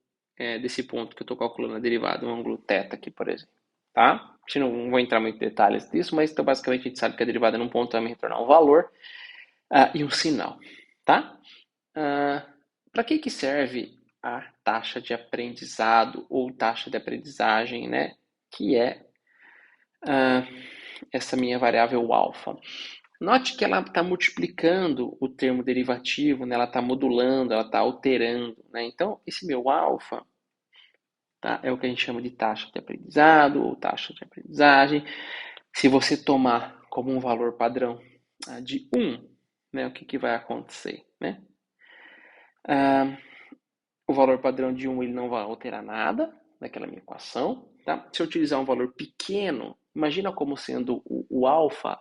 desse ponto que eu estou calculando a derivada, um ângulo θ aqui, por exemplo. Tá? A gente não vou entrar muito em detalhes disso, mas então, basicamente a gente sabe que a derivada num ponto vai me retornar um valor e um sinal. Tá? Para que serve a taxa de aprendizado ou taxa de aprendizagem, né? Que é essa minha variável alfa. Note que ela está multiplicando o termo derivativo, né? Ela está modulando, ela está alterando. Né? Então, esse meu alfa, tá? É o que a gente chama de taxa de aprendizado ou taxa de aprendizagem. Se você tomar como um valor padrão de 1, né, o que vai acontecer, né? O valor padrão de 1 ele não vai alterar nada naquela minha equação, tá? Se eu utilizar um valor pequeno, imagina como sendo o alfa.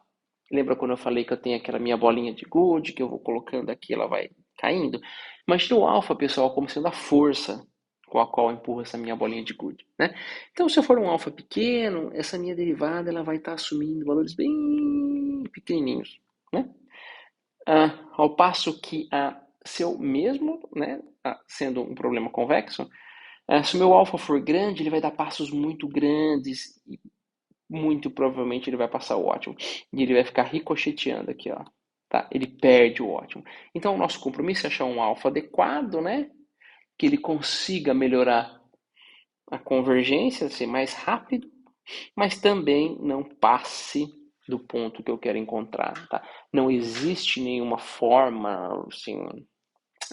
Lembra quando eu falei que eu tenho aquela minha bolinha de gude, que eu vou colocando aqui, ela vai caindo? Imagina o alfa, pessoal, como sendo a força com a qual eu empurro essa minha bolinha de gude, né? Então, se eu for um alfa pequeno, essa minha derivada ela vai estar assumindo valores bem pequenininhos, né? Ao passo que se eu mesmo, né, sendo um problema convexo, se o meu alfa for grande, ele vai dar passos muito grandes e muito provavelmente ele vai passar o ótimo. E ele vai ficar ricocheteando aqui, ó. Tá? Ele perde o ótimo. Então, o nosso compromisso é achar um alfa adequado, né? Que ele consiga melhorar a convergência, ser mais rápido, mas também não passe do ponto que eu quero encontrar, tá? Não existe nenhuma forma, assim,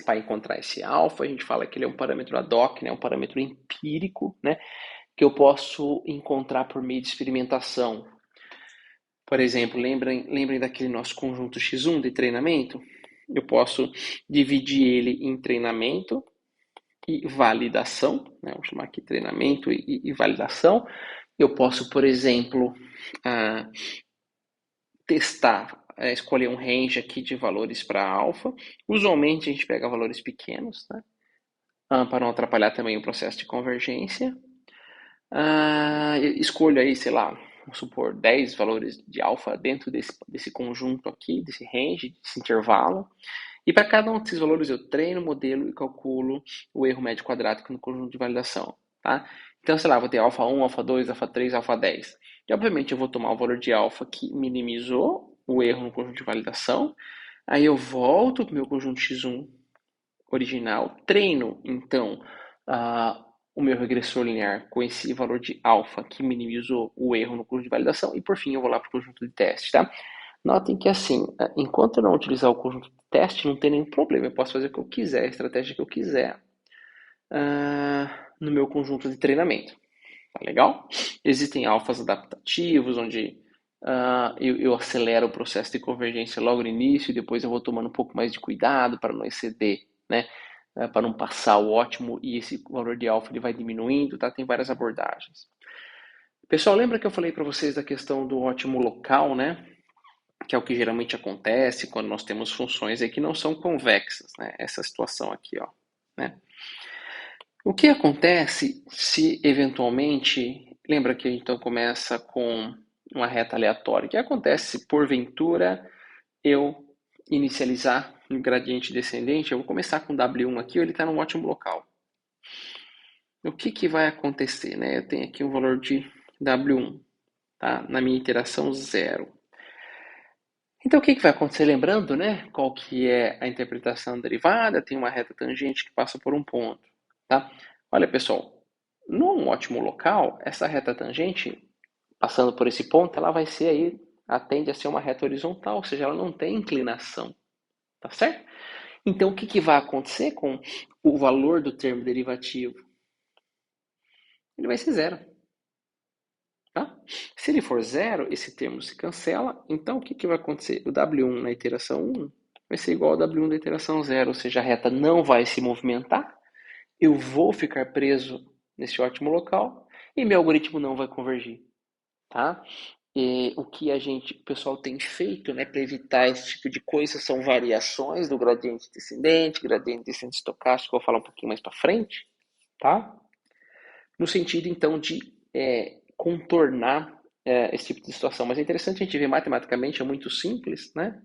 para encontrar esse alfa. A gente fala que ele é um parâmetro ad hoc, né? Um parâmetro empírico, né? Que eu posso encontrar por meio de experimentação. Por exemplo, lembrem daquele nosso conjunto X1 de treinamento? Eu posso dividir ele em treinamento e validação, né? Vou chamar aqui treinamento e validação. Eu posso, por exemplo, testar, escolher um range aqui de valores para alfa. Usualmente a gente pega valores pequenos, né? Para não atrapalhar também o processo de convergência. Escolho aí, sei lá, vamos supor, 10 valores de alfa dentro desse conjunto aqui, desse range, desse intervalo. E para cada um desses valores eu treino o modelo e calculo o erro médio quadrático no conjunto de validação, tá? Então, sei lá, vou ter alfa 1, alfa 2, alfa 3, alfa 10. E, obviamente, eu vou tomar o valor de alfa que minimizou o erro no conjunto de validação. Aí eu volto para o meu conjunto X1 original, treino, então, o meu regressor linear com esse valor de alfa que minimizou o erro no conjunto de validação. E, por fim, eu vou lá para o conjunto de teste, tá? Notem que, assim, enquanto eu não utilizar o conjunto de teste, não tem nenhum problema. Eu posso fazer o que eu quiser, a estratégia que eu quiser no meu conjunto de treinamento. Tá legal? Existem alfas adaptativos, onde eu acelero o processo de convergência logo no início e depois eu vou tomando um pouco mais de cuidado para não exceder, né? Para não passar o ótimo e esse valor de alfa ele vai diminuindo, tá? Tem várias abordagens. Pessoal, lembra que eu falei para vocês da questão do ótimo local, né? Que é o que geralmente acontece quando nós temos funções aí que não são convexas, né? Essa situação aqui, ó, né? O que acontece se eventualmente, lembra que então começa com uma reta aleatória? O que acontece se porventura eu inicializar um gradiente descendente? Eu vou começar com W1 aqui, ele está num ótimo local. O que vai acontecer, né? Eu tenho aqui um valor de W1, tá? Na minha iteração 0. Então, o que vai acontecer? Lembrando, né, qual que é a interpretação derivada, tem uma reta tangente que passa por um ponto, tá? Olha, pessoal, num ótimo local, essa reta tangente, passando por esse ponto, ela vai ser aí, ela tende a ser uma reta horizontal, ou seja, ela não tem inclinação, tá certo? Então, o que vai acontecer com o valor do termo derivativo? Ele vai ser zero. Tá? Se ele for zero, esse termo se cancela. Então, o que vai acontecer? O W1 na iteração 1 vai ser igual ao W1 da iteração 0, ou seja, a reta não vai se movimentar, eu vou ficar preso nesse ótimo local e meu algoritmo não vai convergir. Tá? E o que o pessoal tem feito, né, para evitar esse tipo de coisa são variações do gradiente descendente estocástico, vou falar um pouquinho mais para frente, tá? No sentido, então, de contornar esse tipo de situação. Mas é interessante a gente ver matematicamente, é muito simples, né?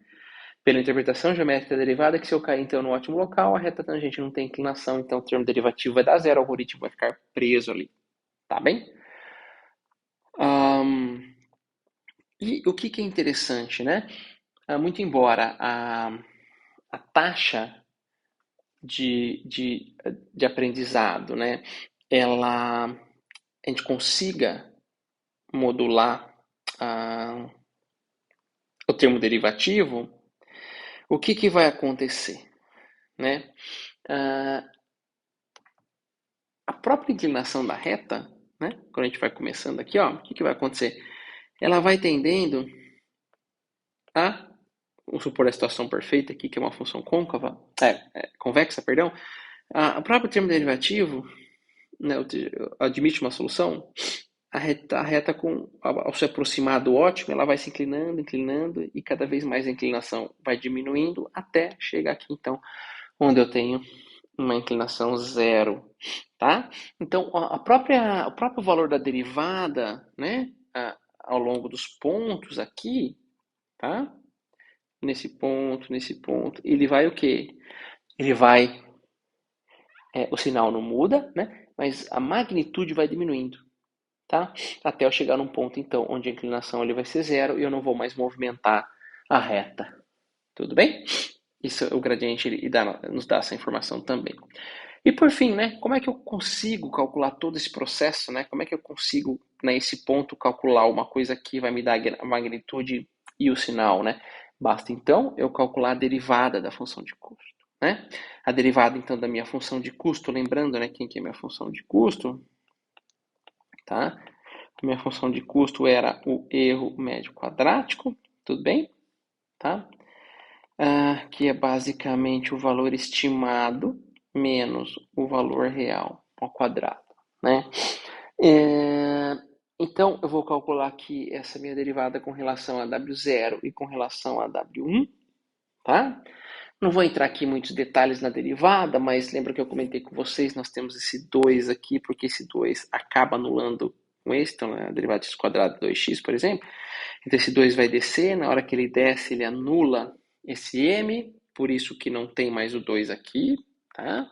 Pela interpretação geométrica derivada, que se eu cair então no ótimo local, a reta tangente não tem inclinação, então o termo derivativo vai dar zero, o algoritmo vai ficar preso ali. Tá bem? E o que é interessante, né? Muito embora a taxa de aprendizado, né? A gente consiga modular o termo derivativo, o que vai acontecer, né? A própria própria inclinação da reta, né? Quando a gente vai começando aqui, ó, o que vai acontecer? Ela vai tendendo a, vamos supor a situação perfeita aqui, que é uma função convexa, perdão, o próprio termo derivativo, né, admite uma solução, a reta ao se aproximar do ótimo, ela vai se inclinando, inclinando, e cada vez mais a inclinação vai diminuindo, até chegar aqui, então, onde eu tenho uma inclinação zero, tá? Então, o próprio valor da derivada, né, ao longo dos pontos aqui, tá? Nesse ponto, ele vai o quê? Ele vai, o sinal não muda, né? Mas a magnitude vai diminuindo, tá? Até eu chegar num ponto, então, onde a inclinação ele vai ser zero e eu não vou mais movimentar a reta. Tudo bem? Isso, o gradiente ele nos dá essa informação também. E por fim, né, como é que eu consigo calcular todo esse processo, né? Como é que eu consigo, nesse ponto, calcular uma coisa que vai me dar a magnitude e o sinal, né? Basta, então, eu calcular a derivada da função de custo, né? A derivada, então, da minha função de custo, lembrando, né, quem que é minha função de custo, tá? Minha função de custo era o erro médio quadrático, tudo bem? Tá? Que é basicamente o valor estimado menos o valor real ao quadrado, né? Então, eu vou calcular aqui essa minha derivada com relação a W0 e com relação a W1, tá? Não vou entrar aqui em muitos detalhes na derivada, mas lembra que eu comentei com vocês, nós temos esse 2 aqui, porque esse 2 acaba anulando com esse, então a derivada de x quadrado de 2x, por exemplo. Então esse 2 vai descer, na hora que ele desce, ele anula esse m, por isso que não tem mais o 2 aqui, tá?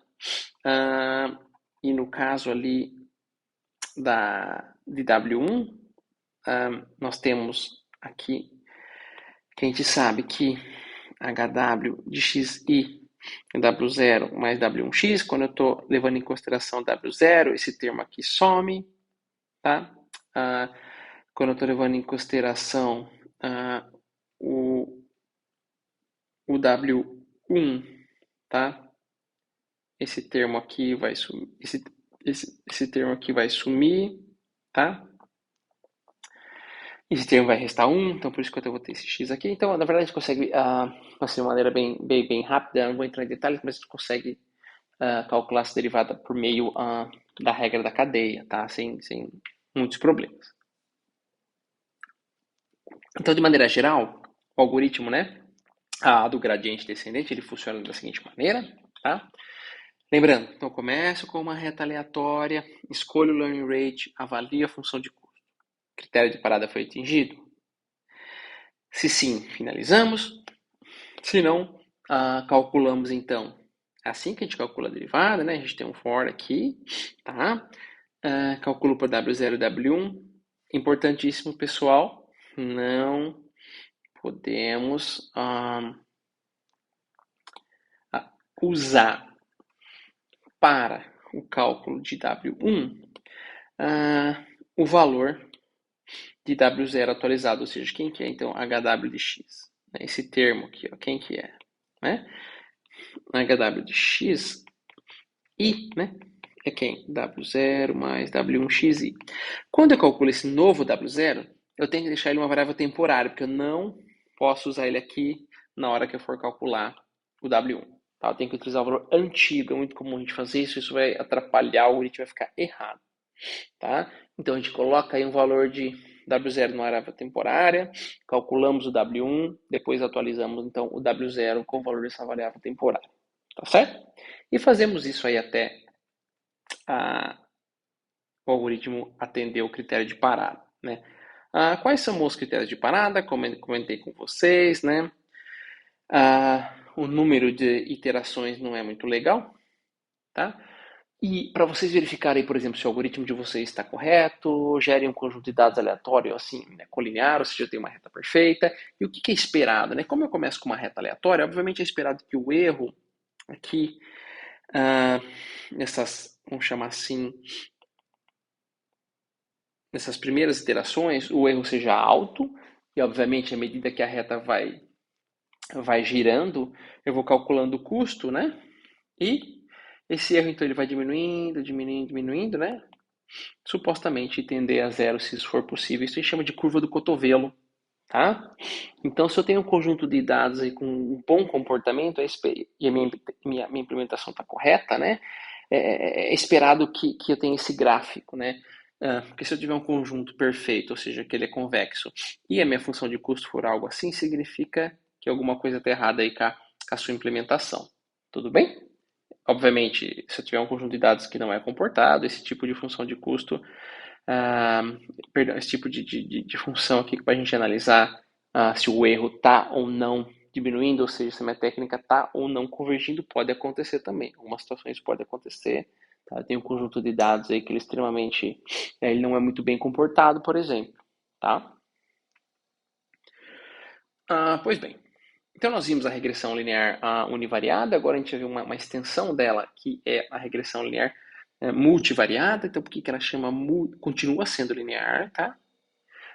E no caso ali de W1, nós temos aqui, que a gente sabe que HW de xi é W0 mais W1x, quando eu estou levando em consideração W0, esse termo aqui some, tá? Quando eu estou levando em consideração o W1, tá? Esse termo aqui vai sumir, esse termo aqui vai sumir, tá? Esse termo vai restar 1, então por isso que eu vou ter esse x aqui. Então, na verdade, a gente consegue, assim, de uma maneira bem rápida, não vou entrar em detalhes, mas a gente consegue calcular essa derivada por meio da regra da cadeia, tá? Sem muitos problemas. Então, de maneira geral, o algoritmo, né, do gradiente descendente, ele funciona da seguinte maneira, tá? Lembrando, então eu começo com uma reta aleatória, escolho o learning rate, avalio a função de custo. O critério de parada foi atingido? Se sim, finalizamos. Se não, calculamos então. Assim que a gente calcula a derivada, né? A gente tem um for aqui, tá? Calculo por W0 e W1. Importantíssimo, pessoal, não podemos usar para o cálculo de W1 o valor de W0 atualizado, ou seja, quem que é então HW de x? Esse termo aqui, ó, quem que é? Né? HW de x, i, né? É quem? W0 mais W1xi. Quando eu calculo esse novo W0, eu tenho que deixar ele uma variável temporária, porque eu não posso usar ele aqui na hora que eu for calcular o W1. Tá? Eu tenho que utilizar o valor antigo, é muito comum a gente fazer isso, isso vai atrapalhar, o algoritmo vai ficar errado. Tá? Então a gente coloca aí um valor de W0 numa variável temporária, calculamos o W1, depois atualizamos então o W0 com o valor dessa variável temporária. Tá certo? E fazemos isso aí até o algoritmo atender o critério de parada, né? Quais são os critérios de parada? Comentei com vocês, né? O número de iterações não é muito legal, tá? E para vocês verificarem, por exemplo, se o algoritmo de vocês está correto, gerem um conjunto de dados aleatório, assim, né, colinear, ou seja, eu tenho uma reta perfeita. E o que é esperado, né? Como eu começo com uma reta aleatória, obviamente é esperado que o erro aqui, vamos chamar assim, nessas primeiras iterações, o erro seja alto, e obviamente à medida que a reta vai girando, eu vou calculando o custo, né? E Esse erro, então, ele vai diminuindo, diminuindo, diminuindo, né? Supostamente tender a zero se isso for possível. Isso a gente chama de curva do cotovelo, tá? Então, se eu tenho um conjunto de dados aí com um bom comportamento e a minha implementação está correta, né? É esperado que eu tenha esse gráfico, né? Porque se eu tiver um conjunto perfeito, ou seja, que ele é convexo, e a minha função de custo for algo assim, significa que alguma coisa está errada aí com a sua implementação. Tudo bem? Obviamente, se eu tiver um conjunto de dados que não é comportado, esse tipo de função de custo, perdão, esse tipo de função aqui para a gente analisar se o erro está ou não diminuindo, ou seja, se a minha técnica está ou não convergindo, pode acontecer também. Algumas situações pode acontecer. Tá? Tem um conjunto de dados aí que ele extremamente, ele não é muito bem comportado, por exemplo. Tá? Pois bem, então nós vimos a regressão linear univariada, agora a gente vai ver uma extensão dela, que é a regressão linear multivariada. Então, por que ela chama continua sendo linear, tá?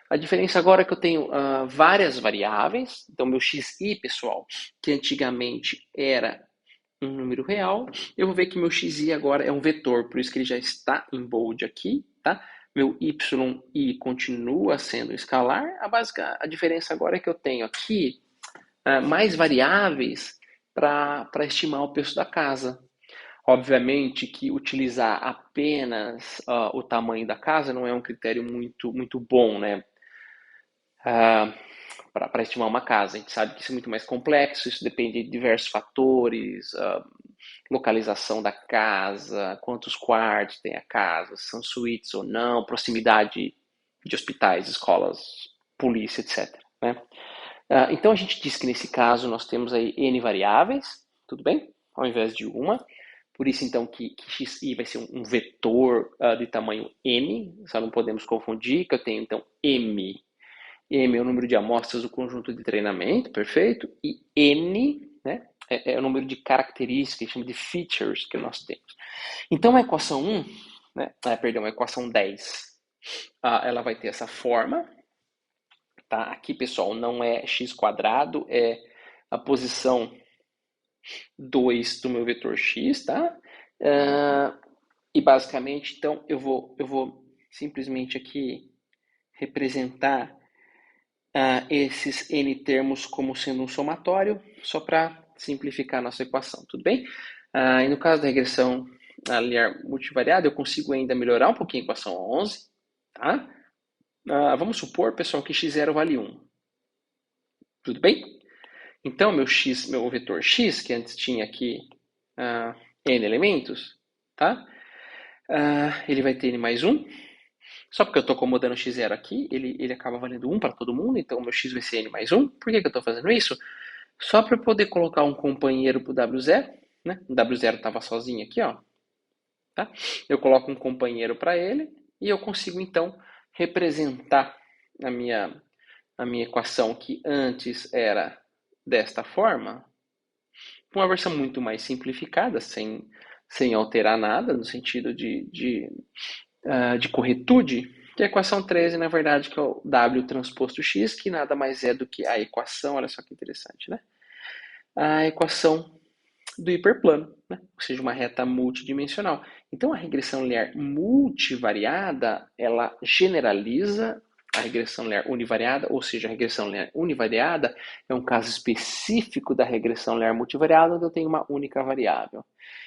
A diferença agora é que eu tenho várias variáveis. Então, meu xi, pessoal, que antigamente era um número real, eu vou ver que meu xi agora é um vetor, por isso que ele já está em bold aqui, tá? Meu yi continua sendo escalar. A diferença agora é que eu tenho aqui mais variáveis para estimar o preço da casa. Obviamente que utilizar apenas o tamanho da casa não é um critério muito bom, né? Para estimar uma casa. A gente sabe que isso é muito mais complexo, isso depende de diversos fatores, localização da casa, quantos quartos tem a casa, se são suítes ou não, proximidade de hospitais, escolas, polícia, etc. Né? Então a gente diz que nesse caso nós temos aí n variáveis, tudo bem? Ao invés de uma. Por isso então que xi vai ser um vetor de tamanho n, só não podemos confundir, que eu tenho então m. M é o número de amostras do conjunto de treinamento, perfeito? E N, né, é o número de características, chama de features que nós temos. Então a equação 1, né, a equação 10, ela vai ter essa forma, tá? Aqui, pessoal, não é x quadrado, é a posição 2 do meu vetor x, tá? E basicamente, então, eu vou simplesmente aqui representar esses n termos como sendo um somatório, só para simplificar a nossa equação, tudo bem? E no caso da regressão linear multivariada, eu consigo ainda melhorar um pouquinho a equação 11, tá? Vamos supor, pessoal, que x0 vale 1. Tudo bem? Então, meu vetor x, que antes tinha aqui n elementos, tá? Ele vai ter n mais 1. Só porque eu estou acomodando o x0 aqui, ele acaba valendo 1 para todo mundo, então o meu x vai ser n mais 1. Por que eu estou fazendo isso? Só para eu poder colocar um companheiro para o W0, né? O W0 estava sozinho aqui, ó. Tá? Eu coloco um companheiro para ele e eu consigo, então, representar a minha equação que antes era desta forma, com uma versão muito mais simplificada, sem alterar nada, no sentido de corretude, que é a equação 13, na verdade, que é o W transposto x, que nada mais é do que a equação, olha só que interessante, né? A equação do hiperplano, né? Ou seja, uma reta multidimensional. Então, a regressão linear multivariada, ela generaliza a regressão linear univariada, ou seja, a regressão linear univariada é um caso específico da regressão linear multivariada, onde eu tenho uma única variável.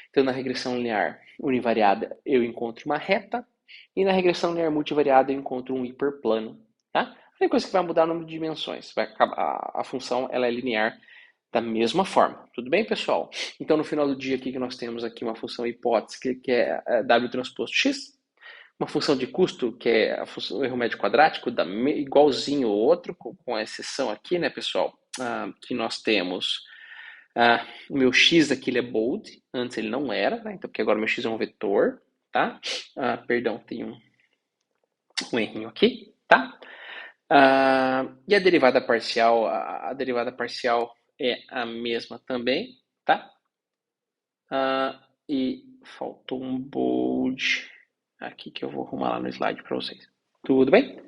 Então, na regressão linear univariada, eu encontro uma reta, e na regressão linear multivariada, eu encontro um hiperplano. Tá? A única coisa que vai mudar é o número de dimensões. A função ela é linear da mesma forma. Tudo bem, pessoal? Então, no final do dia, aqui que nós temos aqui uma função hipótese, que é W transposto x, uma função de custo, que é o erro médio quadrático, igualzinho ao outro, com a exceção aqui, né, pessoal, que nós temos o meu x aqui ele é bold, antes ele não era, né, então, porque agora o meu x é um vetor, tá? Perdão, tem um errinho aqui, tá? E a derivada parcial, é a mesma também, tá? E faltou um bold aqui que eu vou arrumar lá no slide para vocês. Tudo bem?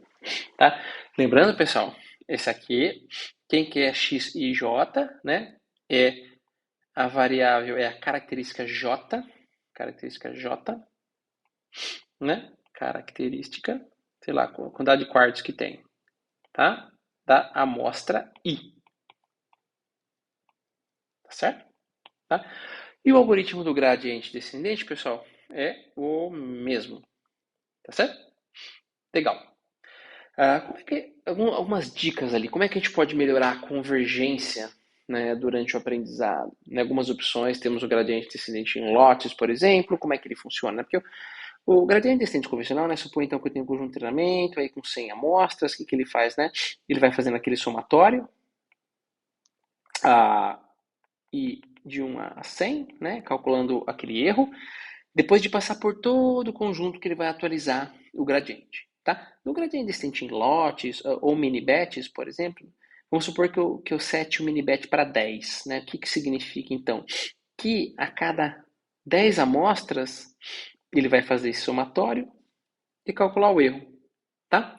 Tá? Lembrando, pessoal, esse aqui, quem que é x e j, né? A variável é a característica j, característica J, né? Característica, sei lá, a quantidade de quartos que tem, tá? Da amostra I, tá certo? Tá? E o algoritmo do gradiente descendente, pessoal, é o mesmo, tá certo? Legal. Como é que, algumas dicas ali, como é que a gente pode melhorar a convergência, né, durante o aprendizado? Em algumas opções temos o gradiente descendente em lotes, por exemplo, como é que ele funciona? Porque o gradiente descendente convencional, né, supõe então que eu tenho um conjunto de treinamento, aí com 100 amostras, o que ele faz, né? Ele vai fazendo aquele somatório, e de 1 a 100, né, calculando aquele erro, depois de passar por todo o conjunto que ele vai atualizar o gradiente. Tá? No gradiente descendente em lotes ou mini-batches, por exemplo, vamos supor que eu sete o mini-batch para 10. Né? O que significa, então? Que a cada 10 amostras, ele vai fazer esse somatório e calcular o erro. Tá?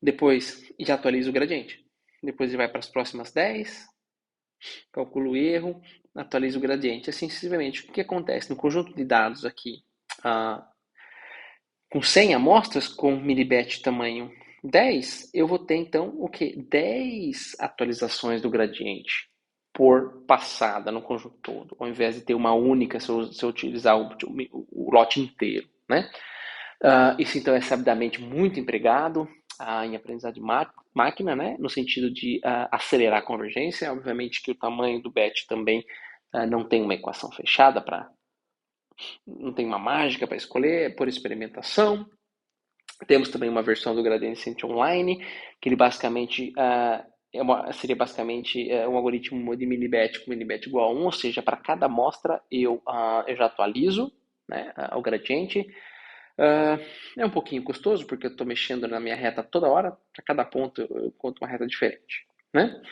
Depois, já atualiza o gradiente. Depois ele vai para as próximas 10, calcula o erro, atualiza o gradiente, assim sucessivamente. O que acontece? No conjunto de dados aqui, com 100 amostras, com mini-batch tamanho 10, eu vou ter então o que? 10 atualizações do gradiente por passada no conjunto todo, ao invés de ter uma única se eu utilizar o lote inteiro, né? Isso então é sabidamente muito empregado em aprendizagem de máquina, né? No sentido de acelerar a convergência. Obviamente que o tamanho do batch também não tem uma equação fechada não tem uma mágica para escolher, é por experimentação. Temos também uma versão do gradiente descendente online, que ele basicamente seria basicamente um algoritmo de mini-batch com mini-batch igual a 1, ou seja, para cada amostra eu já atualizo, né, o gradiente. É um pouquinho custoso, porque eu estou mexendo na minha reta toda hora, para cada ponto eu conto uma reta diferente. Né?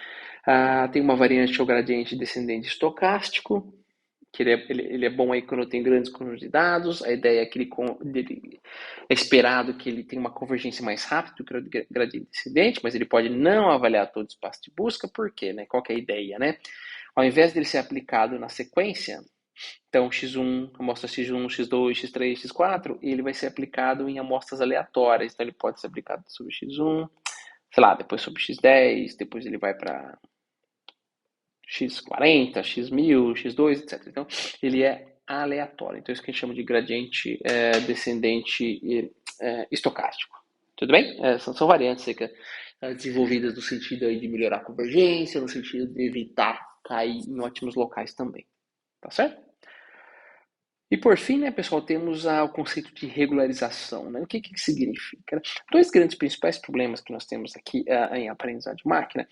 Tem uma variante que é o gradiente descendente estocástico, que ele é bom aí quando tem grandes conjuntos de dados. A ideia é que é esperado que ele tenha uma convergência mais rápida do que o gradiente descendente, mas ele pode não avaliar todo o espaço de busca. Por quê? Né? Qual que é a ideia? Né? Ao invés dele ser aplicado na sequência, então x1, amostra x1, x2, x3, x4, ele vai ser aplicado em amostras aleatórias. Então ele pode ser aplicado sobre x1, sei lá, depois sobre x10, depois ele vai para x40, x1000, x2, etc. Então, ele é aleatório. Então, isso que a gente chama de gradiente descendente estocástico. Tudo bem? São variantes aí desenvolvidas no sentido aí de melhorar a convergência, no sentido de evitar cair em ótimos locais também. Tá certo? E por fim, né, pessoal, temos o conceito de regularização. Né? O que significa? Dois grandes principais problemas que nós temos aqui em aprendizagem de máquina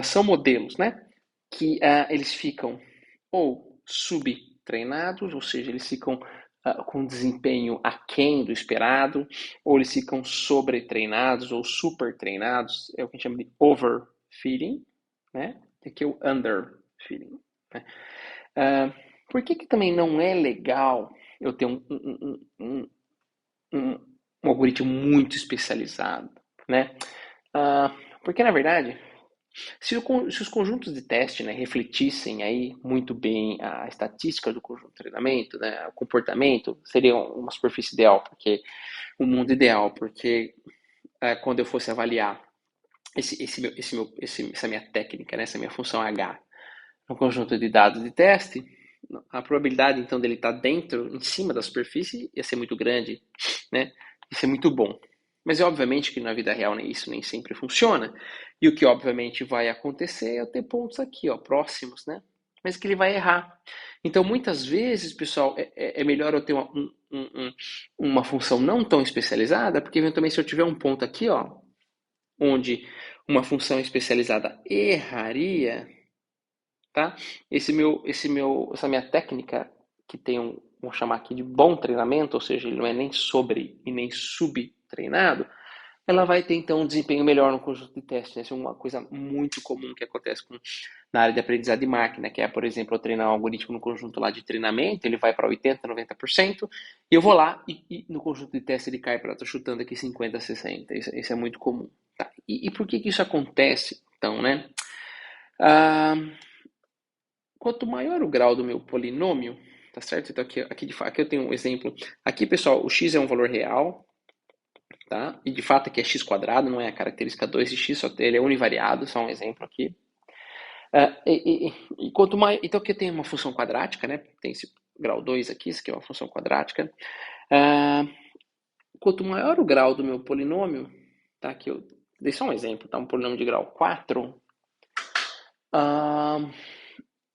são modelos, né? Que eles ficam ou subtreinados, ou seja, eles ficam com desempenho aquém do esperado, ou eles ficam sobretreinados ou supertreinados, é o que a gente chama de overfitting, né? E aqui é o underfitting. Né? Por que também não é legal eu ter um algoritmo muito especializado, né? Porque, na verdade, se os conjuntos de teste, né, refletissem aí muito bem a estatística do conjunto de treinamento, né, o comportamento, seria uma superfície ideal, porque um mundo ideal, porque quando eu fosse avaliar essa minha técnica, né, essa minha função H no conjunto de dados de teste, a probabilidade então dele estar dentro, em cima da superfície, ia ser muito grande, né? Ia ser muito bom. Mas obviamente que na vida real isso nem sempre funciona. E o que obviamente vai acontecer é eu ter pontos aqui, ó, próximos, né? Mas que ele vai errar. Então muitas vezes, pessoal, é melhor eu ter uma função não tão especializada, porque eventualmente se eu tiver um ponto aqui, ó, onde uma função especializada erraria, tá? Essa minha técnica, que tem vamos chamar aqui de bom treinamento, ou seja, ele não é nem sobre e nem subtreinado, ela vai ter então um desempenho melhor no conjunto de testes. Essa é uma coisa muito comum que acontece na área de aprendizado de máquina, que é, por exemplo, eu treinar um algoritmo no conjunto lá de treinamento, ele vai para 80%, 90%, e eu vou lá e no conjunto de testes ele cai para, estou chutando aqui 50%, 60%. Isso é muito comum. Tá? E por que isso acontece, então, né? Quanto maior o grau do meu polinômio, tá certo? Então aqui eu tenho um exemplo. Aqui, pessoal, o x é um valor real, tá? E de fato aqui é x quadrado, não é a característica 2 de x, só ele é univariado, só um exemplo aqui. E quanto mais, então aqui eu tenho uma função quadrática, né? Tem esse grau 2 aqui, isso aqui é uma função quadrática. Quanto maior o grau do meu polinômio, tá? Aqui eu dei só um exemplo, tá? Um polinômio de grau 4,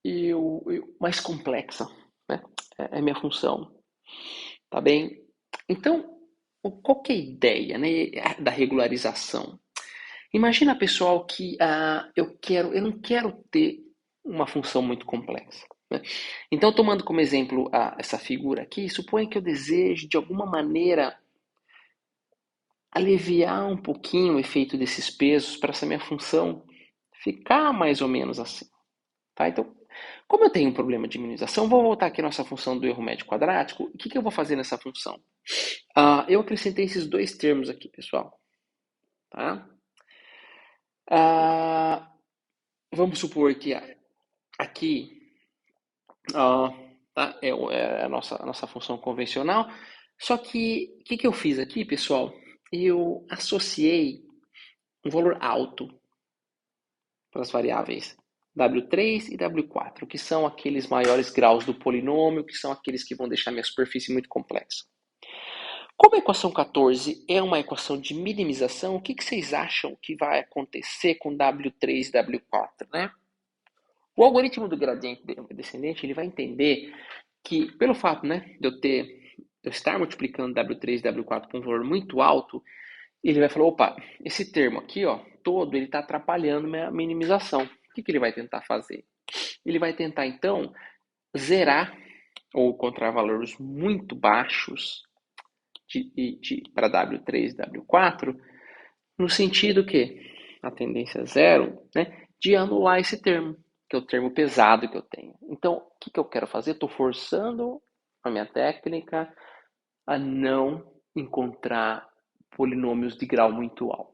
e mais complexa, né? É minha função, tá bem? Então, qual que é a ideia, né, da regularização? Imagina, pessoal, que eu não quero ter uma função muito complexa, né? Então, tomando como exemplo essa figura aqui, suponha que eu deseje, de alguma maneira, aliviar um pouquinho o efeito desses pesos para essa minha função ficar mais ou menos assim, tá? Então, como eu tenho um problema de minimização, vou voltar aqui à nossa função do erro médio quadrático. O que eu vou fazer nessa função? Eu acrescentei esses dois termos aqui, pessoal. Tá? Vamos supor que aqui tá? É a nossa função convencional. Só que o que eu fiz aqui, pessoal? Eu associei um valor alto para as variáveis W3 e W4, que são aqueles maiores graus do polinômio, que são aqueles que vão deixar minha superfície muito complexa. Como a equação 14 é uma equação de minimização, o que vocês acham que vai acontecer com W3 e W4, né? O algoritmo do gradiente descendente, ele vai entender que, pelo fato, né, de eu estar multiplicando W3 e W4 com um valor muito alto, ele vai falar, opa, esse termo aqui, ó, todo, ele está atrapalhando minha minimização. O que ele vai tentar fazer? Ele vai tentar, então, zerar ou encontrar valores muito baixos para W3 e W4, no sentido que a tendência é zero, né, de anular esse termo, que é o termo pesado que eu tenho. Então, o que eu quero fazer? Estou forçando a minha técnica a não encontrar polinômios de grau muito alto.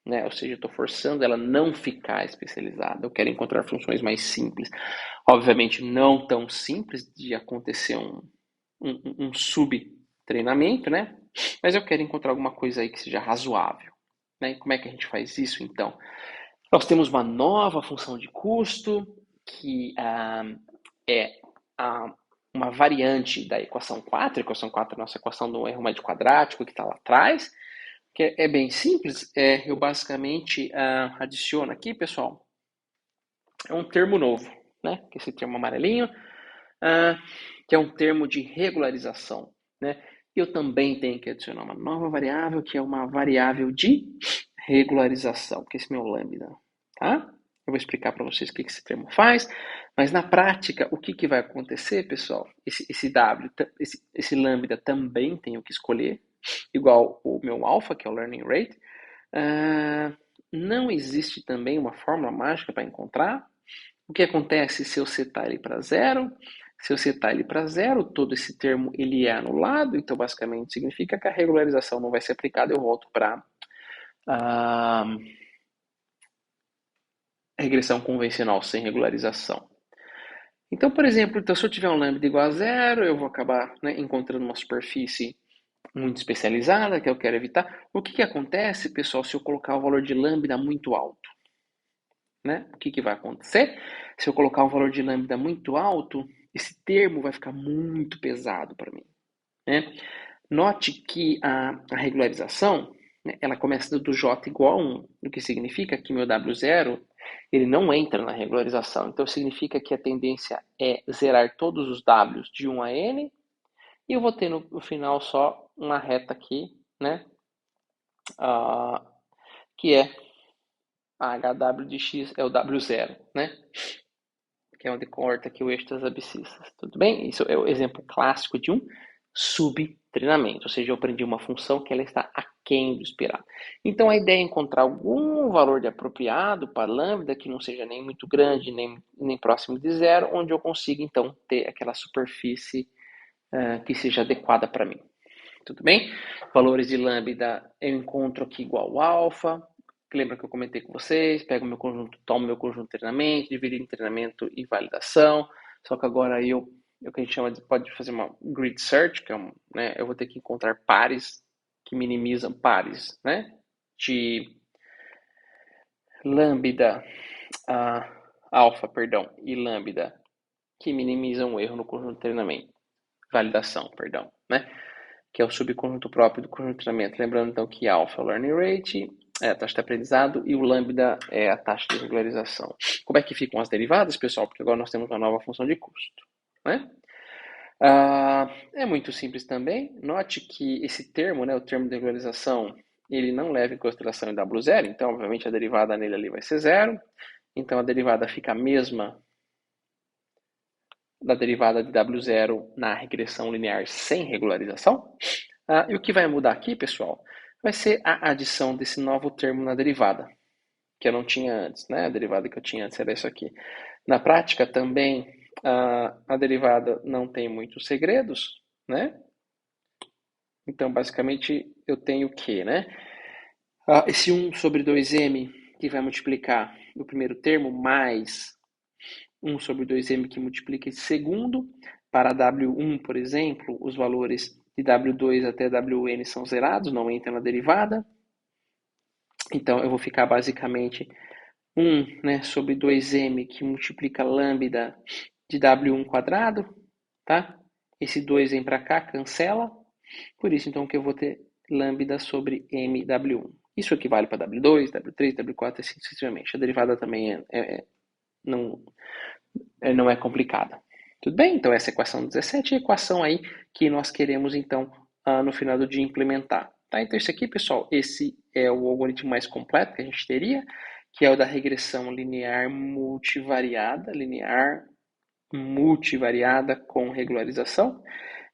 Né? Ou seja, eu estou forçando ela a não ficar especializada. Eu quero encontrar funções mais simples. Obviamente, não tão simples de acontecer um subtreinamento, né? Mas eu quero encontrar alguma coisa aí que seja razoável. Né? E como é que a gente faz isso, então? Nós temos uma nova função de custo, que é uma variante da equação 4. A equação 4 é a nossa equação do erro médio quadrático, que está lá atrás, que é bem simples. Eu basicamente adiciono aqui, pessoal, é um termo novo, né? Que é esse termo amarelinho, que é um termo de regularização, né? Eu também tenho que adicionar uma nova variável, que é uma variável de regularização, que é esse meu lambda, tá? Eu vou explicar para vocês o que esse termo faz, mas na prática, o que vai acontecer, pessoal? Esse lambda também tenho que escolher, igual o meu alpha, que é o learning rate. Não existe também uma fórmula mágica para encontrar. O que acontece se eu setar ele para zero? Se eu setar ele para zero, todo esse termo ele é anulado, então basicamente significa que a regularização não vai ser aplicada, eu volto para a regressão convencional sem regularização. Então, por exemplo, se eu tiver um lambda igual a zero, eu vou acabar, né, encontrando uma superfície muito especializada, que eu quero evitar. O que acontece, pessoal, se eu colocar o valor de lambda muito alto? Né? O que vai acontecer? Se eu colocar um valor de lambda muito alto, esse termo vai ficar muito pesado para mim. Né? Note que a regularização, né, ela começa do J igual a 1, o que significa que meu W0 ele não entra na regularização. Então significa que a tendência é zerar todos os Ws de 1 a N, e eu vou ter no final só uma reta aqui, né, que é a HW de x é o W0, né? Que é onde corta aqui o eixo das abscissas. Tudo bem? Isso é o exemplo clássico de um subtreinamento, ou seja, eu aprendi uma função que ela está aquém do esperado. Então a ideia é encontrar algum valor de apropriado para lambda que não seja nem muito grande, nem próximo de zero, onde eu consiga então ter aquela superfície que seja adequada para mim. Tudo bem? Valores de lambda eu encontro aqui igual alfa. Lembra que eu comentei com vocês? Pego meu conjunto, tomo meu conjunto de treinamento, divido em treinamento e validação. Só que agora eu o que a gente chama de, pode fazer uma grid search, que é né, eu vou ter que encontrar pares que minimizam pares, né, de lambda, alfa, perdão, e lambda, que minimizam o erro no conjunto de treinamento, validação, perdão, né, que é o subconjunto próprio do conjunto de treinamento. Lembrando então que alfa é o learning rate, é a taxa de aprendizado, e o lambda é a taxa de regularização. Como é que ficam as derivadas, pessoal? Porque agora nós temos uma nova função de custo, né? É muito simples também. Note que esse termo, né, o termo de regularização, ele não leva em consideração em W0, então obviamente a derivada nele ali vai ser zero. Então a derivada fica a mesma da derivada de W0 na regressão linear sem regularização. E o que vai mudar aqui, pessoal, vai ser a adição desse novo termo na derivada, que eu não tinha antes, né? A derivada que eu tinha antes era isso aqui. Na prática, também, a derivada não tem muitos segredos, né? Então, basicamente, eu tenho o quê, né? Esse 1 sobre 2m que vai multiplicar o primeiro termo, mais 1 sobre 2m que multiplica esse segundo. Para W1, por exemplo, os valores de W2 até Wn são zerados, não entram na derivada. Então, eu vou ficar basicamente 1, né, sobre 2m que multiplica lambda de W1 quadrado, tá? Esse 2 vem para cá, cancela. Por isso, então, que eu vou ter lambda sobre mw1. Isso equivale para W2, W3, W4 e assim sucessivamente. A derivada também não é complicada. Tudo bem? Então, essa é a equação 17 é a equação aí que nós queremos, então, no final do dia implementar. Tá? Então, esse aqui, pessoal, esse é o algoritmo mais completo que a gente teria, que é o da regressão linear multivariada com regularização,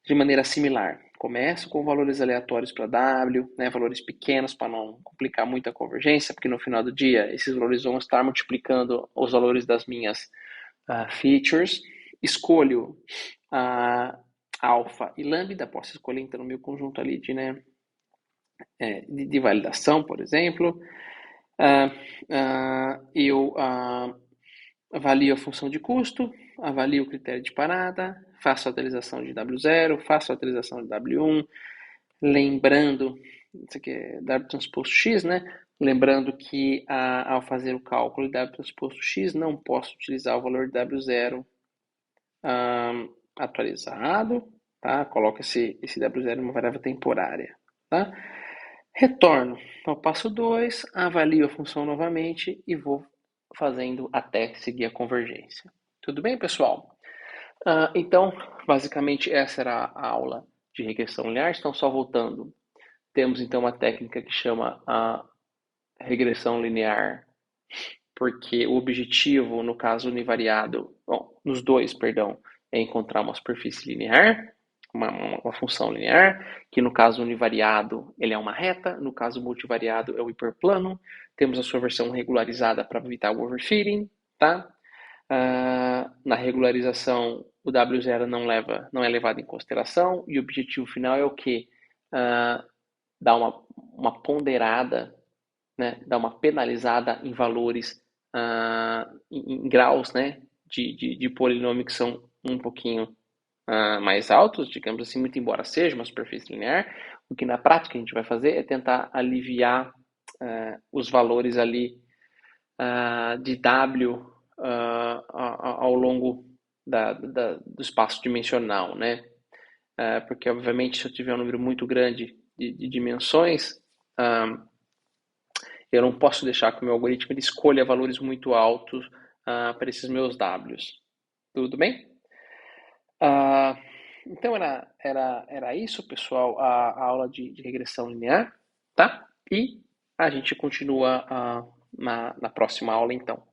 de maneira similar. Começo com valores aleatórios para W, né, valores pequenos para não complicar muito a convergência, porque no final do dia esses valores vão estar multiplicando os valores das minhas features. Escolho alfa e lambda, posso escolher então no meu conjunto ali de validação, por exemplo. Eu avalio a função de custo, avalio o critério de parada, faço a atualização de W0, faço a atualização de W1, lembrando, isso aqui é W transposto X, né? Lembrando que ao fazer o cálculo de W transposto X, não posso utilizar o valor de W0 atualizado, tá? Coloco esse W0 em uma variável temporária, tá? Retorno ao passo 2, avalio a função novamente e vou fazendo até seguir a convergência. Tudo bem, pessoal? Então, basicamente, essa era a aula de regressão linear. Então, só voltando, temos então uma técnica que chama a regressão linear, porque o objetivo, no caso univariado, nos dois, perdão, é encontrar uma superfície linear, uma função linear, que no caso univariado ele é uma reta, no caso multivariado é o hiperplano. Temos a sua versão regularizada para evitar o overfitting, tá? Na regularização, o W0 não é levado em consideração, e o objetivo final é o quê? Dar uma ponderada, né? Dar uma penalizada em valores, em graus, né? de polinômio que são um pouquinho mais altos, digamos assim, muito embora seja uma superfície linear. O que na prática a gente vai fazer é tentar aliviar os valores ali de W ao longo do espaço dimensional, né? Porque, obviamente, se eu tiver um número muito grande de dimensões, eu não posso deixar que o meu algoritmo ele escolha valores muito altos para esses meus Ws. Tudo bem? Então, era isso, pessoal, a aula de regressão linear, tá? E a gente continua na próxima aula, então.